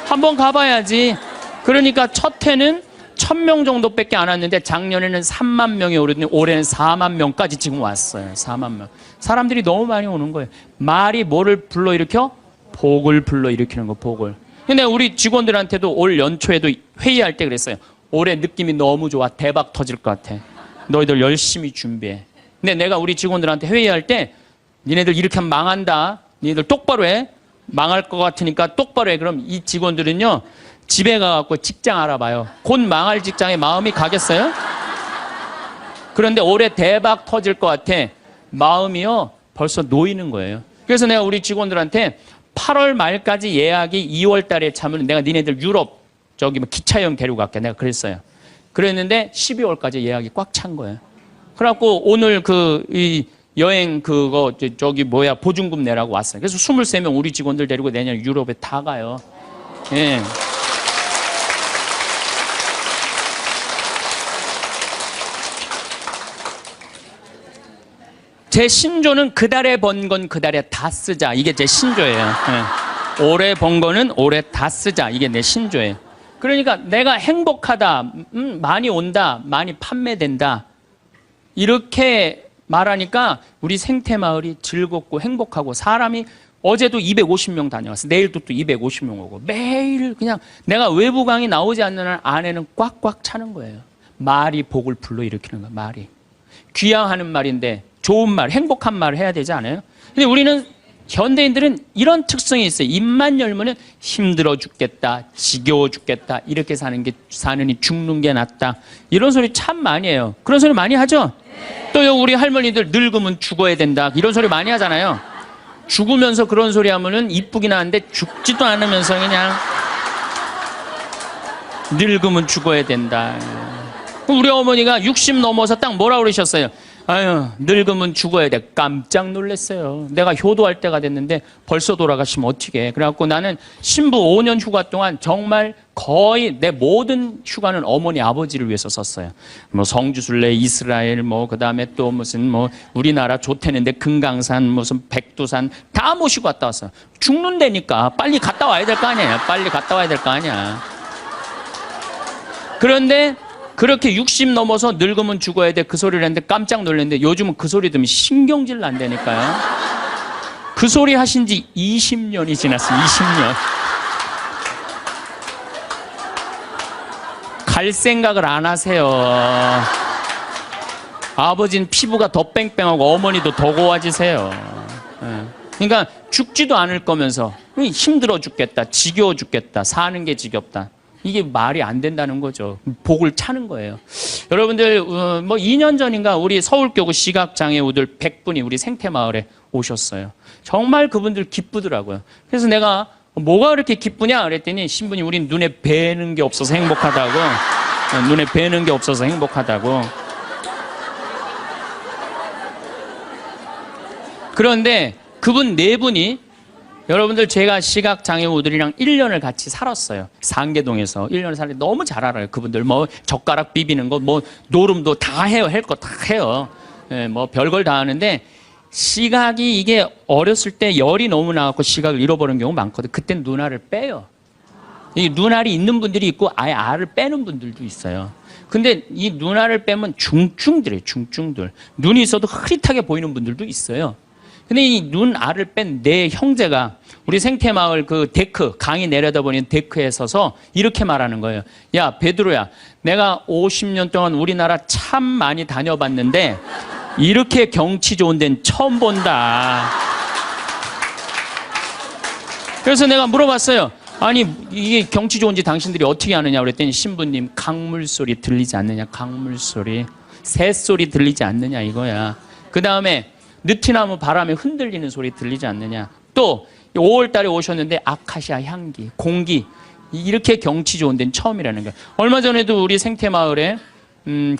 한번 가봐야지. 그러니까 첫 해는 1000명 정도밖에 안 왔는데 작년에는 3만 명이 오르더니 올해는 4만 명까지 지금 왔어요. 4만 명. 사람들이 너무 많이 오는 거예요. 말이 뭐를 불러일으켜? 복을 불러일으키는 거, 복을. 근데 우리 직원들한테도 올 연초에도 회의할 때 그랬어요. 올해 느낌이 너무 좋아. 대박 터질 것 같아. 너희들 열심히 준비해. 근데 내가 우리 직원들한테 회의할 때 니네들 이렇게 하면 망한다. 니네들 똑바로 해. 망할 것 같으니까 똑바로 해. 그럼 이 직원들은요. 집에 가갖고 직장 알아봐요. 곧 망할 직장에 마음이 가겠어요? 그런데 올해 대박 터질 것 같아. 마음이요. 벌써 놓이는 거예요. 그래서 내가 우리 직원들한테 8월 말까지 예약이 2월 달에 차면 내가 니네들 유럽 기차 여행 데려갈게. 내가 그랬어요. 그랬는데 12월까지 예약이 꽉 찬 거예요. 그래갖고 오늘 이 여행 보증금 내라고 왔어요. 그래서 23명 우리 직원들 데리고 내년 유럽에 다 가요. 예. 제 신조는 그달에 번 건 그달에 다 쓰자. 이게 제 신조예요. 예. 올해 번 거는 올해 다 쓰자. 이게 내 신조예요. 그러니까 내가 행복하다, 많이 온다, 많이 판매된다. 이렇게 말하니까 우리 생태마을이 즐겁고 행복하고 사람이 어제도 250명 다녀왔어. 내일도 또 250명 오고 매일 그냥 내가 외부 강의 나오지 않는 한 안에는 꽉꽉 차는 거예요. 말이 복을 불러일으키는 거야. 말이. 귀향하는 말인데 좋은 말, 행복한 말을 해야 되지 않아요? 근데 우리는 현대인들은 이런 특성이 있어요. 입만 열면은 힘들어 죽겠다, 지겨워 죽겠다, 이렇게 사느니 죽는 게 낫다. 이런 소리 참 많이 해요. 그런 소리 많이 하죠? 또요, 우리 할머니들 늙으면 죽어야 된다. 이런 소리 많이 하잖아요. 죽으면서 그런 소리 하면은 이쁘긴 한데 죽지도 않으면서 그냥 늙으면 죽어야 된다. 우리 어머니가 60 넘어서 딱 뭐라 그러셨어요? 아유, 늙으면 죽어야 돼. 깜짝 놀랐어요. 내가 효도할 때가 됐는데 벌써 돌아가시면 어떡해. 그래갖고 나는 신부 5년 휴가 동안 정말 거의 내 모든 휴가는 어머니 아버지를 위해서 썼어요. 성지순례, 이스라엘, 그다음에 또 무슨 우리나라 좋대는데 금강산, 무슨 백두산 다 모시고 갔다 왔어요. 죽는다니까 빨리 갔다 와야 될 거 아니야. 빨리 갔다 와야 될 거 아니야. 그런데 그렇게 60 넘어서 늙으면 죽어야 돼. 그 소리를 했는데 깜짝 놀랐는데 요즘은 그 소리 들으면 신경질 난다니까요. 그 소리 하신 지 20년이 지났어요. 20년. 갈 생각을 안 하세요. 아버지는 피부가 더 뺑뺑하고 어머니도 더 고와지세요. 그러니까 죽지도 않을 거면서 힘들어 죽겠다, 지겨워 죽겠다, 사는 게 지겹다. 이게 말이 안 된다는 거죠. 복을 차는 거예요. 여러분들 2년 전인가 우리 서울교구 시각장애우들 100분이 우리 생태마을에 오셨어요. 정말 그분들 기쁘더라고요. 그래서 내가 뭐가 그렇게 기쁘냐 그랬더니 신부님 우린 눈에 뵈는 게 없어서 행복하다고. 눈에 뵈는 게 없어서 행복하다고. 그런데 그분 4분이 여러분들 제가 시각장애우들이랑 1년을 같이 살았어요. 상계동에서 1년을 살았는데 너무 잘 알아요. 그분들 뭐 젓가락 비비는 거 뭐 노름도 다 해요. 할 거 다 해요. 예, 뭐 별걸 다 하는데 시각이 이게 어렸을 때 열이 너무 나갖고 시각을 잃어버리는 경우 많거든. 그땐 눈알을 빼요. 이 눈알이 있는 분들이 있고 아예 알을 빼는 분들도 있어요. 근데 이 눈알을 빼면 중증들이에요. 중증들. 눈이 있어도 흐릿하게 보이는 분들도 있어요. 근데 이 눈알을 뺀 내 형제가 우리 생태마을 그 데크, 강이 내려다보는 데크에 서서 이렇게 말하는 거예요. 야, 베드로야, 내가 50년 동안 우리나라 참 많이 다녀봤는데 이렇게 경치 좋은 데는 처음 본다. 그래서 내가 물어봤어요. 아니, 이게 경치 좋은지 당신들이 어떻게 아느냐 그랬더니 신부님, 강물 소리 들리지 않느냐, 강물 소리. 새소리 들리지 않느냐 이거야. 그 다음에 느티나무 바람에 흔들리는 소리 들리지 않느냐. 또 5월 달에 오셨는데 아카시아 향기, 공기, 이렇게 경치 좋은 데는 처음이라는 거야. 얼마 전에도 우리 생태마을에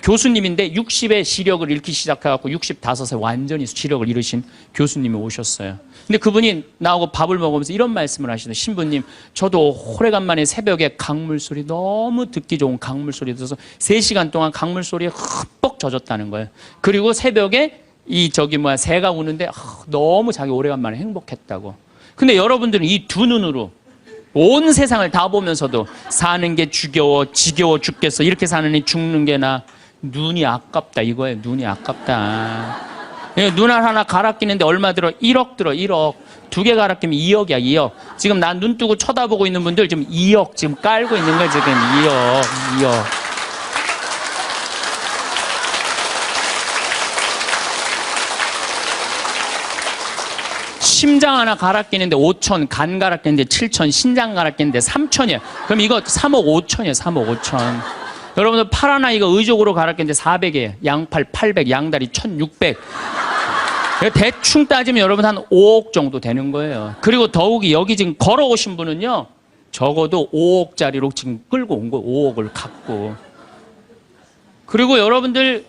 교수님인데 60에 시력을 잃기 시작해갖고 65세 완전히 시력을 잃으신 교수님이 오셨어요. 근데 그분이 나하고 밥을 먹으면서 이런 말씀을 하시더라고요. 신부님, 저도 오래간만에 새벽에 강물 소리, 너무 듣기 좋은 강물 소리 들어서 3시간 동안 강물 소리에 흠뻑 젖었다는 거예요. 그리고 새벽에 새가 우는데 너무 자기 오래간만에 행복했다고. 근데 여러분들은 이 두 눈으로 온 세상을 다 보면서도 사는 게 지겨워 죽겠어. 이렇게 사느니 죽는 게 나. 눈이 아깝다 이거예요. 눈이 아깝다. 눈알 하나 갈아 끼는데 얼마 들어? 1억 들어. 1억. 2개 갈아 끼면 2억이야. 2억. 지금 난 눈 뜨고 쳐다보고 있는 분들 지금 2억 지금 깔고 있는 거야. 지금 2억. 심장 하나 갈아 끼는데 5천, 간 갈아 끼는데 7천, 신장 갈아 끼는데 3천이야. 그럼 이거 3억 5천이에요. 3억 5천. 여러분들 팔 하나 이거 의족으로 갈아 끼는데 400이에요. 양팔 800, 양다리 1600. 대충 따지면 여러분 한 5억 정도 되는 거예요. 그리고 더욱이 여기 지금 걸어오신 분은요, 적어도 5억짜리로 지금 끌고 온 거예요. 5억을 갖고. 그리고 여러분들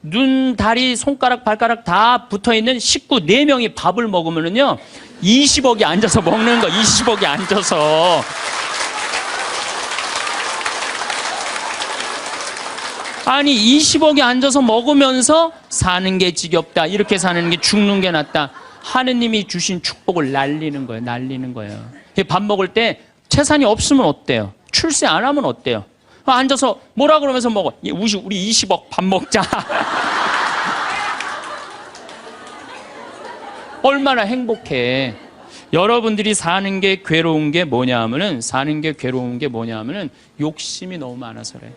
눈, 다리, 손가락, 발가락 다 붙어있는 식구 4명이 밥을 먹으면은요, 20억이 앉아서 먹는 거, 20억이 앉아서. 아니, 20억이 앉아서 먹으면서 사는 게 지겹다, 이렇게 사는 게 죽는 게 낫다. 하느님이 주신 축복을 날리는 거예요, 날리는 거예요. 밥 먹을 때 재산이 없으면 어때요? 출세 안 하면 어때요? 앉아서 뭐라 그러면서 먹어. 우리 20억 밥 먹자. 얼마나 행복해. 여러분들이 사는 게 괴로운 게 뭐냐 하면은, 욕심이 너무 많아서 그래.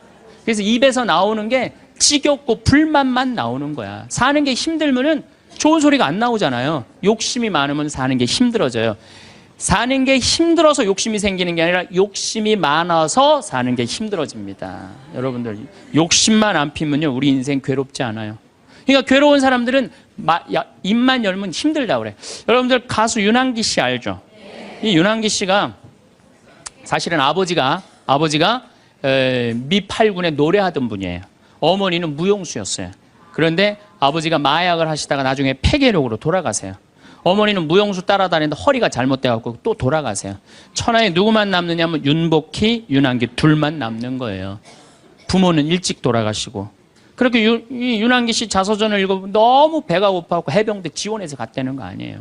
그래서 입에서 나오는 게 지겹고 불만만 나오는 거야. 사는 게 힘들면은 좋은 소리가 안 나오잖아요. 욕심이 많으면 사는 게 힘들어져요. 사는 게 힘들어서 욕심이 생기는 게 아니라 욕심이 많아서 사는 게 힘들어집니다. 여러분들 욕심만 안 피면요, 우리 인생 괴롭지 않아요. 그러니까 괴로운 사람들은 입만 열면 힘들다 그래. 여러분들 가수 윤한기 씨 알죠? 이 윤한기 씨가 사실은 아버지가 미 8군에 노래하던 분이에요. 어머니는 무용수였어요. 그런데 아버지가 마약을 하시다가 나중에 폐결핵으로 돌아가세요. 어머니는 무용수 따라다니는데 허리가 잘못돼갖고 또 돌아가세요. 천하에 누구만 남느냐면 윤복희, 윤한기 둘만 남는 거예요. 부모는 일찍 돌아가시고. 그렇게 이 윤한기 씨 자서전을 읽어보면 너무 배가 고파갖고 해병대 지원해서 갔다는 거 아니에요.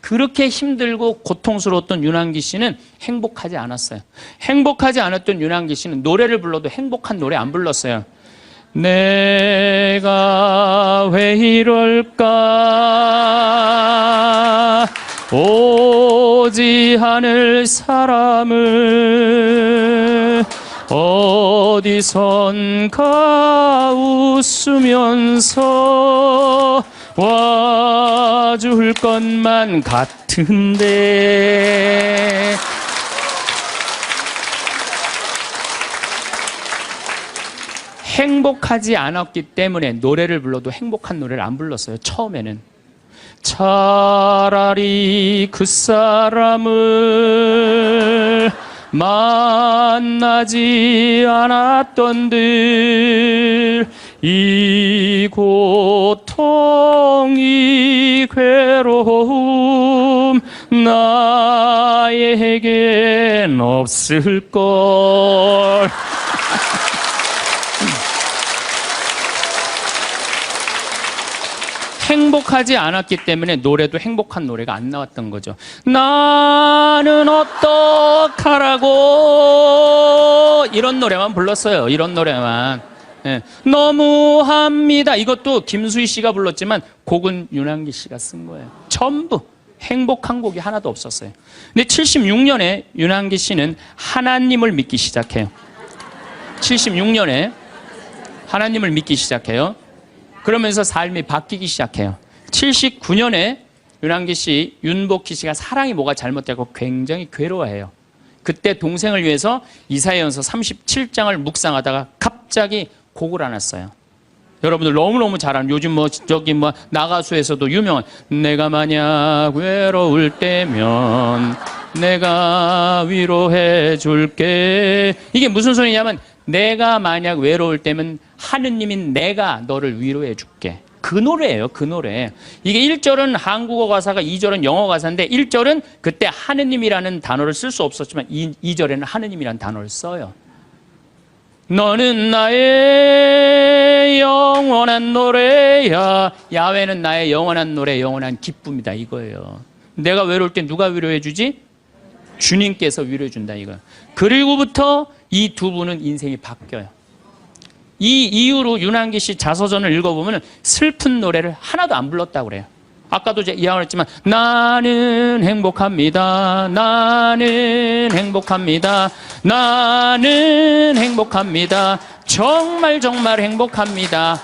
그렇게 힘들고 고통스러웠던 윤한기 씨는 행복하지 않았어요. 행복하지 않았던 윤한기 씨는 노래를 불러도 행복한 노래 안 불렀어요. 내가 왜 이럴까 오지 않을 사람을 어디선가 웃으면서 와줄 것만 같은데 행복하지 않았기 때문에 노래를 불러도 행복한 노래를 안 불렀어요. 처음에는. 차라리 그 사람을 만나지 않았던들 이 고통 이 괴로움 나에겐 없을걸. 행복하지 않았기 때문에 노래도 행복한 노래가 안 나왔던 거죠. 나는 어떡하라고 이런 노래만 불렀어요. 이런 노래만. 예. 너무합니다. 이것도 김수희 씨가 불렀지만 곡은 윤한기 씨가 쓴 거예요. 전부 행복한 곡이 하나도 없었어요. 근데 76년에 윤한기 씨는 하나님을 믿기 시작해요. 76년에 하나님을 믿기 시작해요. 그러면서 삶이 바뀌기 시작해요. 79년에 윤한기 씨, 윤복희 씨가 사랑이 뭐가 잘못되고 굉장히 괴로워해요. 그때 동생을 위해서 이사야전서 37장을 묵상하다가 갑자기 곡을 하나 써요. 여러분들 너무너무 잘 아는 요즘 나가수에서도 유명한 내가 만약 외로울 때면 내가 위로해 줄게. 이게 무슨 소리냐면 내가 만약 외로울 때면 하느님인 내가 너를 위로해 줄게. 그 노래예요. 그 노래. 이게 1절은 한국어 가사가 2절은 영어 가사인데 1절은 그때 하느님이라는 단어를 쓸 수 없었지만 2절에는 하느님이라는 단어를 써요. 너는 나의 영원한 노래야. 야훼는 나의 영원한 노래, 영원한 기쁨이다 이거예요. 내가 외로울 때 누가 위로해 주지? 주님께서 위로해 준다 이거예요. 그리고부터 이 두 분은 인생이 바뀌어요. 이 이후로 윤한기 씨 자서전을 읽어보면 슬픈 노래를 하나도 안 불렀다고 그래요. 아까도 이야기했지만 나는 행복합니다. 나는 행복합니다. 나는 행복합니다. 정말 정말 행복합니다.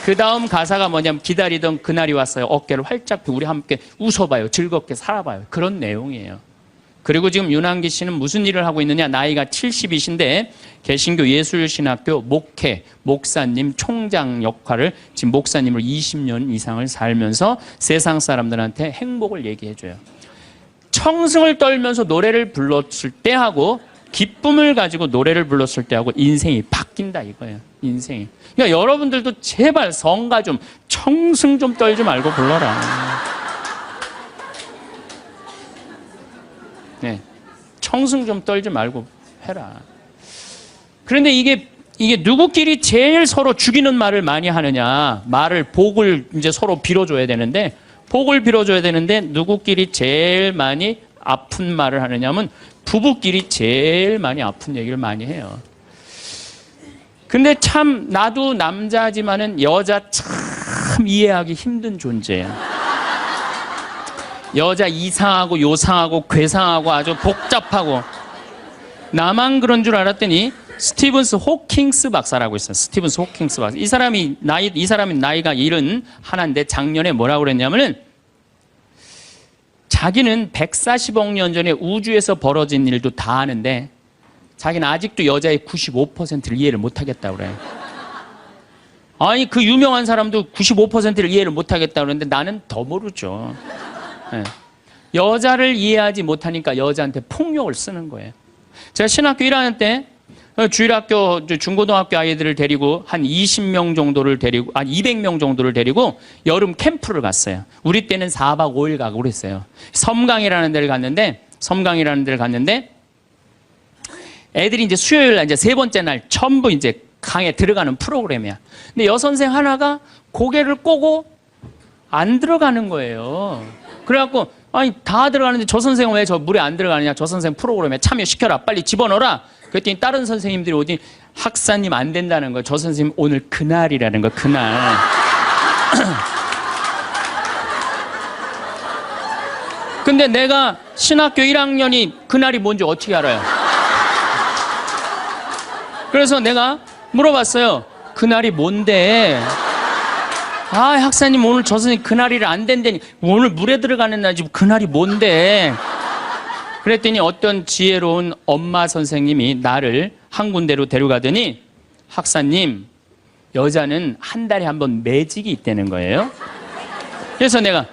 그 다음 가사가 뭐냐면 기다리던 그날이 왔어요. 어깨를 활짝 펴고 우리 함께 웃어봐요. 즐겁게 살아봐요. 그런 내용이에요. 그리고 지금 윤한기 씨는 무슨 일을 하고 있느냐. 나이가 70이신데 개신교 예술신학교 목사님 총장 역할을 지금 목사님을 20년 이상을 살면서 세상 사람들한테 행복을 얘기해줘요. 청승을 떨면서 노래를 불렀을 때하고 기쁨을 가지고 노래를 불렀을 때하고 인생이 바뀐다 이거예요. 인생이. 그러니까 여러분들도 제발 성가 좀 청승 좀 떨지 말고 불러라. 네, 청승 좀 떨지 말고 해라. 그런데 이게 누구끼리 제일 서로 죽이는 말을 많이 하느냐. 복을 이제 서로 빌어줘야 되는데, 복을 빌어줘야 되는데, 누구끼리 제일 많이 아픈 말을 하느냐면, 부부끼리 제일 많이 아픈 얘기를 많이 해요. 근데 참, 나도 남자지만은 여자 참 이해하기 힘든 존재예요. 여자 이상하고 요상하고 괴상하고 아주 복잡하고. 나만 그런 줄 알았더니 스티븐스 호킹스 박사라고 있어요. 스티븐스 호킹스 박사. 이 사람이 나이가 71인데 작년에 뭐라고 그랬냐면은 자기는 140억 년 전에 우주에서 벌어진 일도 다 아는데 자기는 아직도 여자의 95%를 이해를 못하겠다고 그래요. 아니 그 유명한 사람도 95%를 이해를 못하겠다고 그러는데 나는 더 모르죠. 네. 여자를 이해하지 못하니까 여자한테 폭력을 쓰는 거예요. 제가 신학교 1학년 때 주일학교 중고등학교 아이들을 데리고 한 20명 정도를 데리고 200명 정도를 데리고 여름 캠프를 갔어요. 우리 때는 4박 5일 가고 그랬어요. 섬강이라는 데를 갔는데 애들이 이제 수요일 날 이제 세 번째 날 전부 이제 강에 들어가는 프로그램이야. 근데 여선생 하나가 고개를 꼬고 안 들어가는 거예요. 그래갖고 아니 다 들어가는데 저 선생은 왜 저 물에 안 들어가느냐. 저 선생 프로그램에 참여시켜라. 빨리 집어넣어라. 그랬더니 다른 선생님들이 어디 학사님 안 된다는 거예요. 저 선생님 오늘 그날이라는 거. 그날. 근데 내가 신학교 1학년이 그날이 뭔지 어떻게 알아요? 그래서 내가 물어봤어요. 그날이 뭔데? 아, 학사님 오늘 저 선생님 그날이라 안 된다니. 오늘 물에 들어가는 날이지 그날이 뭔데? 그랬더니 어떤 지혜로운 엄마 선생님이 나를 한 군데로 데려가더니 학사님, 여자는 한 달에 한 번 매직이 있다는 거예요. 그래서 내가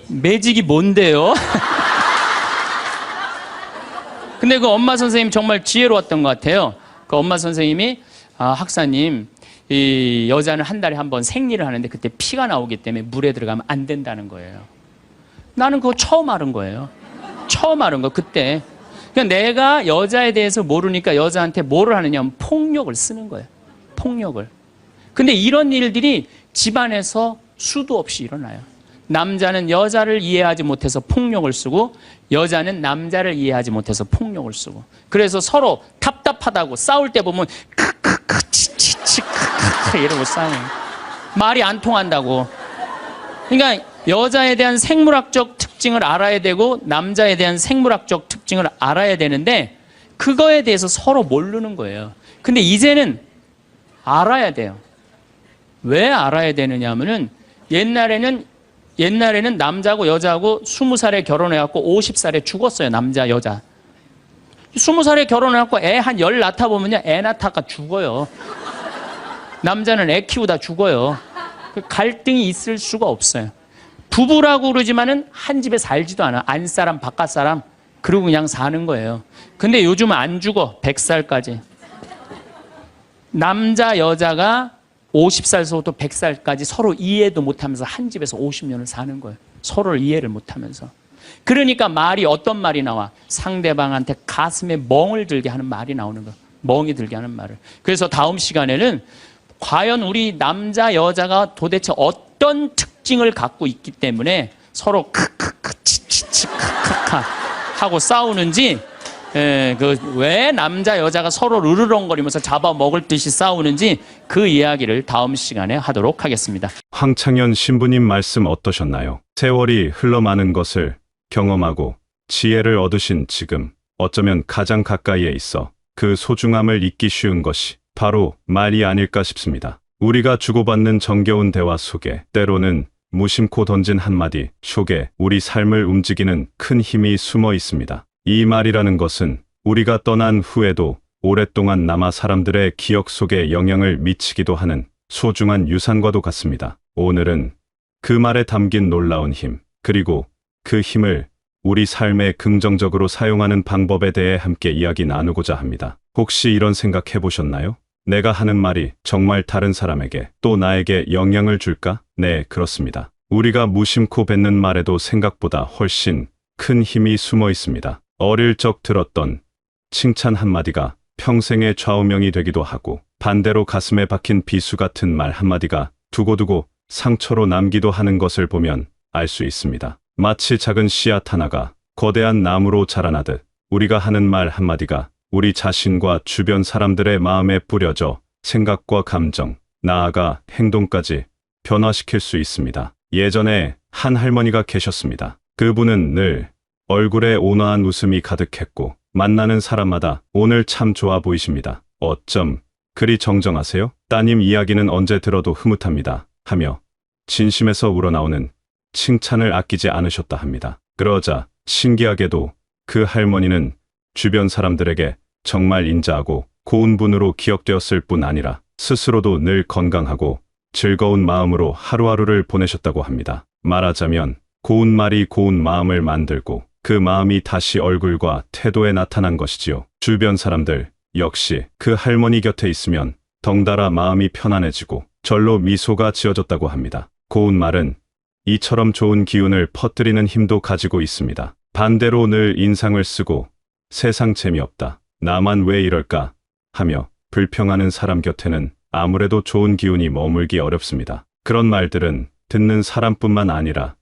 매직이 뭔데요? 근데 그 엄마 선생님 정말 지혜로웠던 것 같아요. 그 엄마 선생님이 아, 학사님, 이 여자는 한 달에 한 번 생리를 하는데 그때 피가 나오기 때문에 물에 들어가면 안 된다는 거예요. 나는 그거 처음 알은 거예요. 처음 알은 거 그때. 그러니까 내가 여자에 대해서 모르니까 여자한테 뭐를 하느냐면 폭력을 쓰는 거예요. 폭력을. 근데 이런 일들이 집안에서 수도 없이 일어나요. 남자는 여자를 이해하지 못해서 폭력을 쓰고 여자는 남자를 이해하지 못해서 폭력을 쓰고 그래서 서로 답답하다고 싸울 때 보면 크크크 치치치 크크크 이러고 싸워요. 말이 안 통한다고. 그러니까 여자에 대한 생물학적 특징을 알아야 되고 남자에 대한 생물학적 특징을 알아야 되는데 그거에 대해서 서로 모르는 거예요. 근데 이제는 알아야 돼요. 왜 알아야 되느냐 하면은 옛날에는 남자하고 여자하고 20살에 결혼해갖고 50살에 죽었어요. 남자, 여자. 20살에 결혼해갖고 애 한 열 낳다 보면요. 애 낳다가 죽어요. 남자는 애 키우다 죽어요. 갈등이 있을 수가 없어요. 부부라고 그러지만은 한 집에 살지도 않아. 안사람, 바깥사람. 그러고 그냥 사는 거예요. 근데 요즘은 안 죽어. 100살까지. 남자, 여자가 50살서부터 100살까지 서로 이해도 못하면서 한 집에서 50년을 사는 거예요. 서로를 이해를 못하면서. 그러니까 말이 어떤 말이 나와? 상대방한테 가슴에 멍을 들게 하는 말이 나오는 거예요. 멍이 들게 하는 말을. 그래서 다음 시간에는 과연 우리 남자, 여자가 도대체 어떤 특징을 갖고 있기 때문에 서로 크크크 치치치 크크크 하고 싸우는지 왜 남자 여자가 서로 으르렁거리면서 잡아먹을 듯이 싸우는지 그 이야기를 다음 시간에 하도록 하겠습니다. 황창현 신부님 말씀 어떠셨나요? 세월이 흘러마는 것을 경험하고 지혜를 얻으신 지금 어쩌면 가장 가까이에 있어 그 소중함을 잊기 쉬운 것이 바로 말이 아닐까 싶습니다. 우리가 주고받는 정겨운 대화 속에 때로는 무심코 던진 한마디 속에 우리 삶을 움직이는 큰 힘이 숨어 있습니다. 이 말이라는 것은 우리가 떠난 후에도 오랫동안 남아 사람들의 기억 속에 영향을 미치기도 하는 소중한 유산과도 같습니다. 오늘은 그 말에 담긴 놀라운 힘, 그리고 그 힘을 우리 삶에 긍정적으로 사용하는 방법에 대해 함께 이야기 나누고자 합니다. 혹시 이런 생각 해보셨나요? 내가 하는 말이 정말 다른 사람에게 또 나에게 영향을 줄까? 네, 그렇습니다. 우리가 무심코 뱉는 말에도 생각보다 훨씬 큰 힘이 숨어 있습니다. 어릴 적 들었던 칭찬 한마디가 평생의 좌우명이 되기도 하고 반대로 가슴에 박힌 비수 같은 말 한마디가 두고두고 상처로 남기도 하는 것을 보면 알 수 있습니다. 마치 작은 씨앗 하나가 거대한 나무로 자라나듯 우리가 하는 말 한마디가 우리 자신과 주변 사람들의 마음에 뿌려져 생각과 감정, 나아가 행동까지 변화시킬 수 있습니다. 예전에 한 할머니가 계셨습니다. 그분은 늘 얼굴에 온화한 웃음이 가득했고 만나는 사람마다 오늘 참 좋아 보이십니다. 어쩜 그리 정정하세요? 따님 이야기는 언제 들어도 흐뭇합니다. 하며 진심에서 우러나오는 칭찬을 아끼지 않으셨다 합니다. 그러자 신기하게도 그 할머니는 주변 사람들에게 정말 인자하고 고운 분으로 기억되었을 뿐 아니라 스스로도 늘 건강하고 즐거운 마음으로 하루하루를 보내셨다고 합니다. 말하자면 고운 말이 고운 마음을 만들고 그 마음이 다시 얼굴과 태도에 나타난 것이지요. 주변 사람들 역시 그 할머니 곁에 있으면 덩달아 마음이 편안해지고 절로 미소가 지어졌다고 합니다. 고운 말은 이처럼 좋은 기운을 퍼뜨리는 힘도 가지고 있습니다. 반대로 늘 인상을 쓰고 세상 재미없다, 나만 왜 이럴까 하며 불평하는 사람 곁에는 아무래도 좋은 기운이 머물기 어렵습니다. 그런 말들은 듣는 사람뿐만 아니라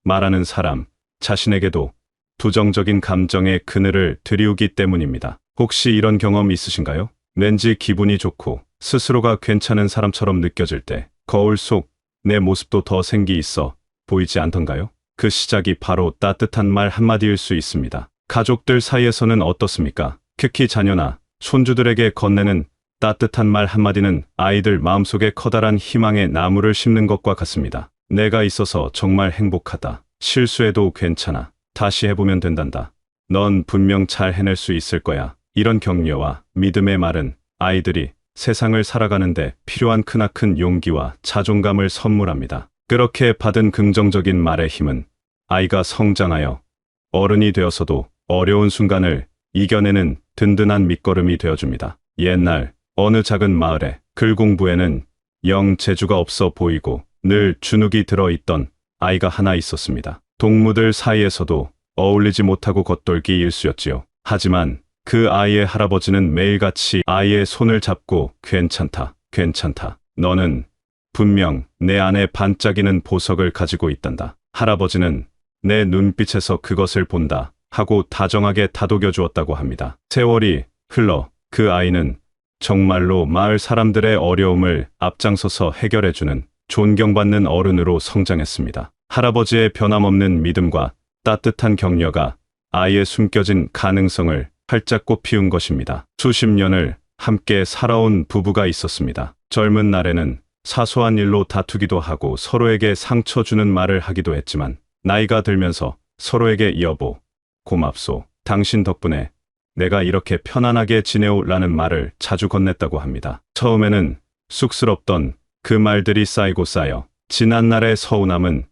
말하는 사람 자신에게도 부정적인 감정의 그늘을 들이우기 때문입니다. 혹시 이런 경험 있으신가요? 왠지 기분이 좋고 스스로가 괜찮은 사람처럼 느껴질 때 거울 속 내 모습도 더 생기 있어 보이지 않던가요? 그 시작이 바로 따뜻한 말 한마디일 수 있습니다. 가족들 사이에서는 어떻습니까? 특히 자녀나 손주들에게 건네는 따뜻한 말 한마디는 아이들 마음속에 커다란 희망의 나무를 심는 것과 같습니다. 내가 있어서 정말 행복하다. 실수해도 괜찮아. 다시 해보면 된단다. 넌 분명 잘 해낼 수 있을 거야. 이런 격려와 믿음의 말은 아이들이 세상을 살아가는데 필요한 크나큰 용기와 자존감을 선물합니다. 그렇게 받은 긍정적인 말의 힘은 아이가 성장하여 어른이 되어서도 어려운 순간을 이겨내는 든든한 밑거름이 되어줍니다. 옛날 어느 작은 마을에 글 공부에는 영 재주가 없어 보이고 늘 주눅이 들어있던 아이가 하나 있었습니다. 동무들 사이에서도 어울리지 못하고 겉돌기 일쑤였지요. 하지만 그 아이의 할아버지는 매일같이 아이의 손을 잡고 괜찮다, 괜찮다. 너는 분명 내 안에 반짝이는 보석을 가지고 있단다. 할아버지는 내 눈빛에서 그것을 본다 하고 다정하게 다독여 주었다고 합니다. 세월이 흘러 그 아이는 정말로 마을 사람들의 어려움을 앞장서서 해결해주는 존경받는 어른으로 성장했습니다. 할아버지의 변함없는 믿음과 따뜻한 격려가 아이의 숨겨진 가능성을 활짝 꽃피운 것입니다. 수십 년을 함께 살아온 부부가 있었습니다. 젊은 날에는 사소한 일로 다투기도 하고 서로에게 상처 주는 말을 하기도 했지만 나이가 들면서 서로에게 여보, 고맙소, 당신 덕분에 내가 이렇게 편안하게 지내오라는 말을 자주 건넸다고 합니다. 처음에는 쑥스럽던 그 말들이 쌓이고 쌓여 지난날의 서운함은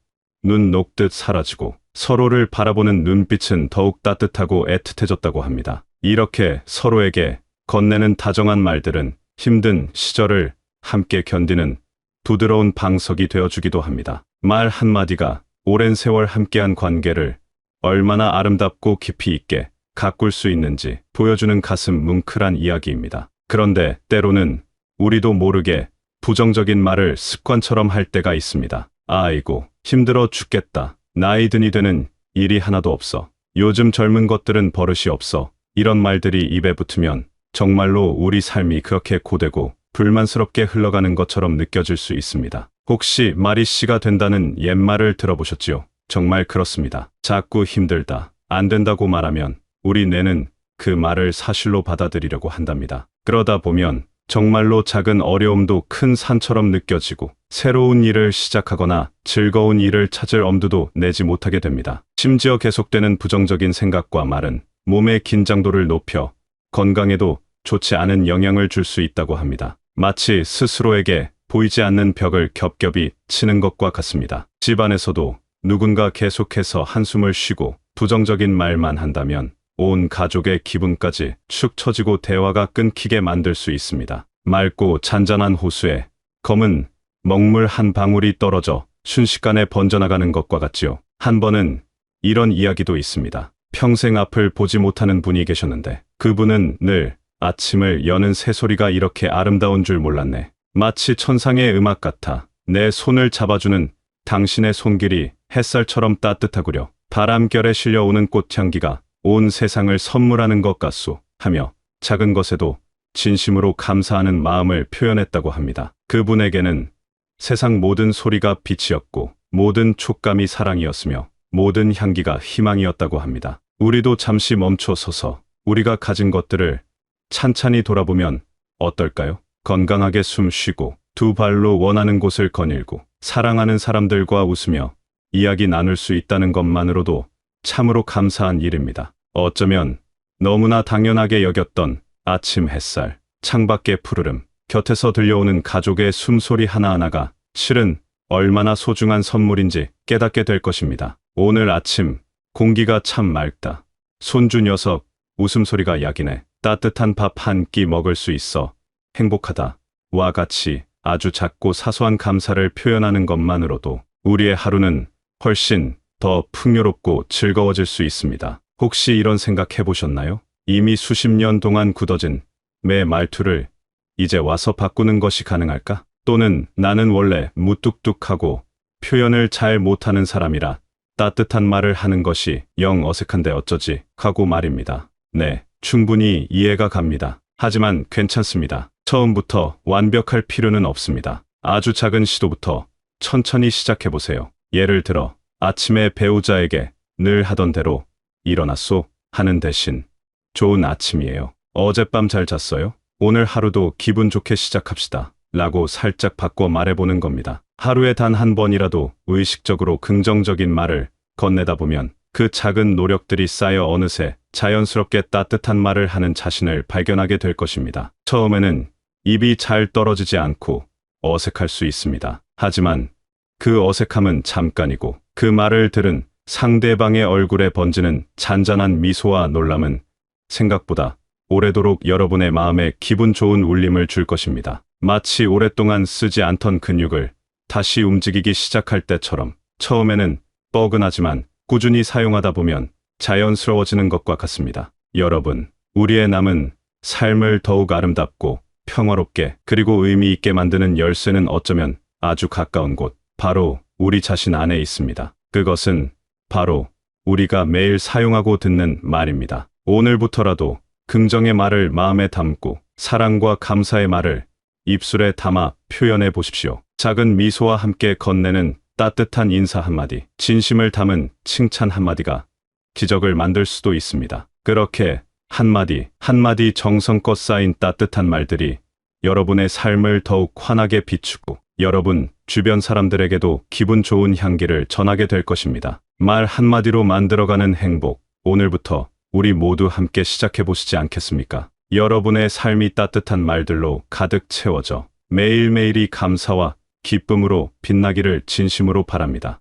눈 녹듯 사라지고 서로를 바라보는 눈빛은 더욱 따뜻하고 애틋해졌다고 합니다. 이렇게 서로에게 건네는 다정한 말들은 힘든 시절을 함께 견디는 부드러운 방석이 되어주기도 합니다. 말 한마디가 오랜 세월 함께한 관계를 얼마나 아름답고 깊이 있게 가꿀 수 있는지 보여주는 가슴 뭉클한 이야기입니다. 그런데 때로는 우리도 모르게 부정적인 말을 습관처럼 할 때가 있습니다. 아이고, 힘들어 죽겠다. 나이 드니 되는 일이 하나도 없어. 요즘 젊은 것들은 버릇이 없어. 이런 말들이 입에 붙으면 정말로 우리 삶이 그렇게 고되고 불만스럽게 흘러가는 것처럼 느껴질 수 있습니다. 혹시 말이 씨가 된다는 옛말을 들어보셨지요? 정말 그렇습니다. 자꾸 힘들다, 안 된다고 말하면 우리 뇌는 그 말을 사실로 받아들이려고 한답니다. 그러다 보면 정말로 작은 어려움도 큰 산처럼 느껴지고 새로운 일을 시작하거나 즐거운 일을 찾을 엄두도 내지 못하게 됩니다. 심지어 계속되는 부정적인 생각과 말은 몸의 긴장도를 높여 건강에도 좋지 않은 영향을 줄 수 있다고 합니다. 마치 스스로에게 보이지 않는 벽을 겹겹이 치는 것과 같습니다. 집안에서도 누군가 계속해서 한숨을 쉬고 부정적인 말만 한다면 온 가족의 기분까지 축 처지고 대화가 끊기게 만들 수 있습니다. 맑고 잔잔한 호수에 검은 먹물 한 방울이 떨어져 순식간에 번져나가는 것과 같지요. 한 번은 이런 이야기도 있습니다. 평생 앞을 보지 못하는 분이 계셨는데 그분은 늘 아침을 여는 새소리가 이렇게 아름다운 줄 몰랐네. 마치 천상의 음악 같아. 내 손을 잡아주는 당신의 손길이 햇살처럼 따뜻하구려. 바람결에 실려오는 꽃향기가 온 세상을 선물하는 것 같소 하며 작은 것에도 진심으로 감사하는 마음을 표현했다고 합니다. 그분에게는 세상 모든 소리가 빛이었고 모든 촉감이 사랑이었으며 모든 향기가 희망이었다고 합니다. 우리도 잠시 멈춰 서서 우리가 가진 것들을 찬찬히 돌아보면 어떨까요? 건강하게 숨 쉬고 두 발로 원하는 곳을 거닐고 사랑하는 사람들과 웃으며 이야기 나눌 수 있다는 것만으로도 참으로 감사한 일입니다. 어쩌면 너무나 당연하게 여겼던 아침 햇살, 창밖의 푸르름, 곁에서 들려오는 가족의 숨소리 하나하나가 실은 얼마나 소중한 선물인지 깨닫게 될 것입니다. 오늘 아침 공기가 참 맑다. 손주 녀석 웃음소리가 약이네. 따뜻한 밥 한 끼 먹을 수 있어 행복하다. 와 같이 아주 작고 사소한 감사를 표현하는 것만으로도 우리의 하루는 훨씬 더 풍요롭고 즐거워질 수 있습니다. 혹시 이런 생각 해보셨나요? 이미 수십 년 동안 굳어진 매 말투를 이제 와서 바꾸는 것이 가능할까? 또는 나는 원래 무뚝뚝하고 표현을 잘 못하는 사람이라 따뜻한 말을 하는 것이 영 어색한데 어쩌지? 하고 말입니다. 네, 충분히 이해가 갑니다. 하지만 괜찮습니다. 처음부터 완벽할 필요는 없습니다. 아주 작은 시도부터 천천히 시작해보세요. 예를 들어 아침에 배우자에게 늘 하던 대로 일어났소 하는 대신 좋은 아침이에요. 어젯밤 잘 잤어요? 오늘 하루도 기분 좋게 시작합시다. 라고 살짝 바꿔 말해보는 겁니다. 하루에 단 한 번이라도 의식적으로 긍정적인 말을 건네다 보면 그 작은 노력들이 쌓여 어느새 자연스럽게 따뜻한 말을 하는 자신을 발견하게 될 것입니다. 처음에는 입이 잘 떨어지지 않고 어색할 수 있습니다. 하지만 그 어색함은 잠깐이고 그 말을 들은 상대방의 얼굴에 번지는 잔잔한 미소와 놀람은 생각보다 오래도록 여러분의 마음에 기분 좋은 울림을 줄 것입니다. 마치 오랫동안 쓰지 않던 근육을 다시 움직이기 시작할 때처럼 처음에는 뻐근하지만 꾸준히 사용하다 보면 자연스러워지는 것과 같습니다. 여러분, 우리의 남은 삶을 더욱 아름답고 평화롭게 그리고 의미 있게 만드는 열쇠는 어쩌면 아주 가까운 곳, 바로 우리 자신 안에 있습니다. 그것은 바로 우리가 매일 사용하고 듣는 말입니다. 오늘부터라도 긍정의 말을 마음에 담고 사랑과 감사의 말을 입술에 담아 표현해 보십시오. 작은 미소와 함께 건네는 따뜻한 인사 한마디, 진심을 담은 칭찬 한마디가 기적을 만들 수도 있습니다. 그렇게 한마디 한마디 정성껏 쌓인 따뜻한 말들이 여러분의 삶을 더욱 환하게 비추고 여러분 주변 사람들에게도 기분 좋은 향기를 전하게 될 것입니다. 말 한마디로 만들어가는 행복, 오늘부터 우리 모두 함께 시작해 보시지 않겠습니까? 여러분의 삶이 따뜻한 말들로 가득 채워져 매일매일이 감사와 기쁨으로 빛나기를 진심으로 바랍니다.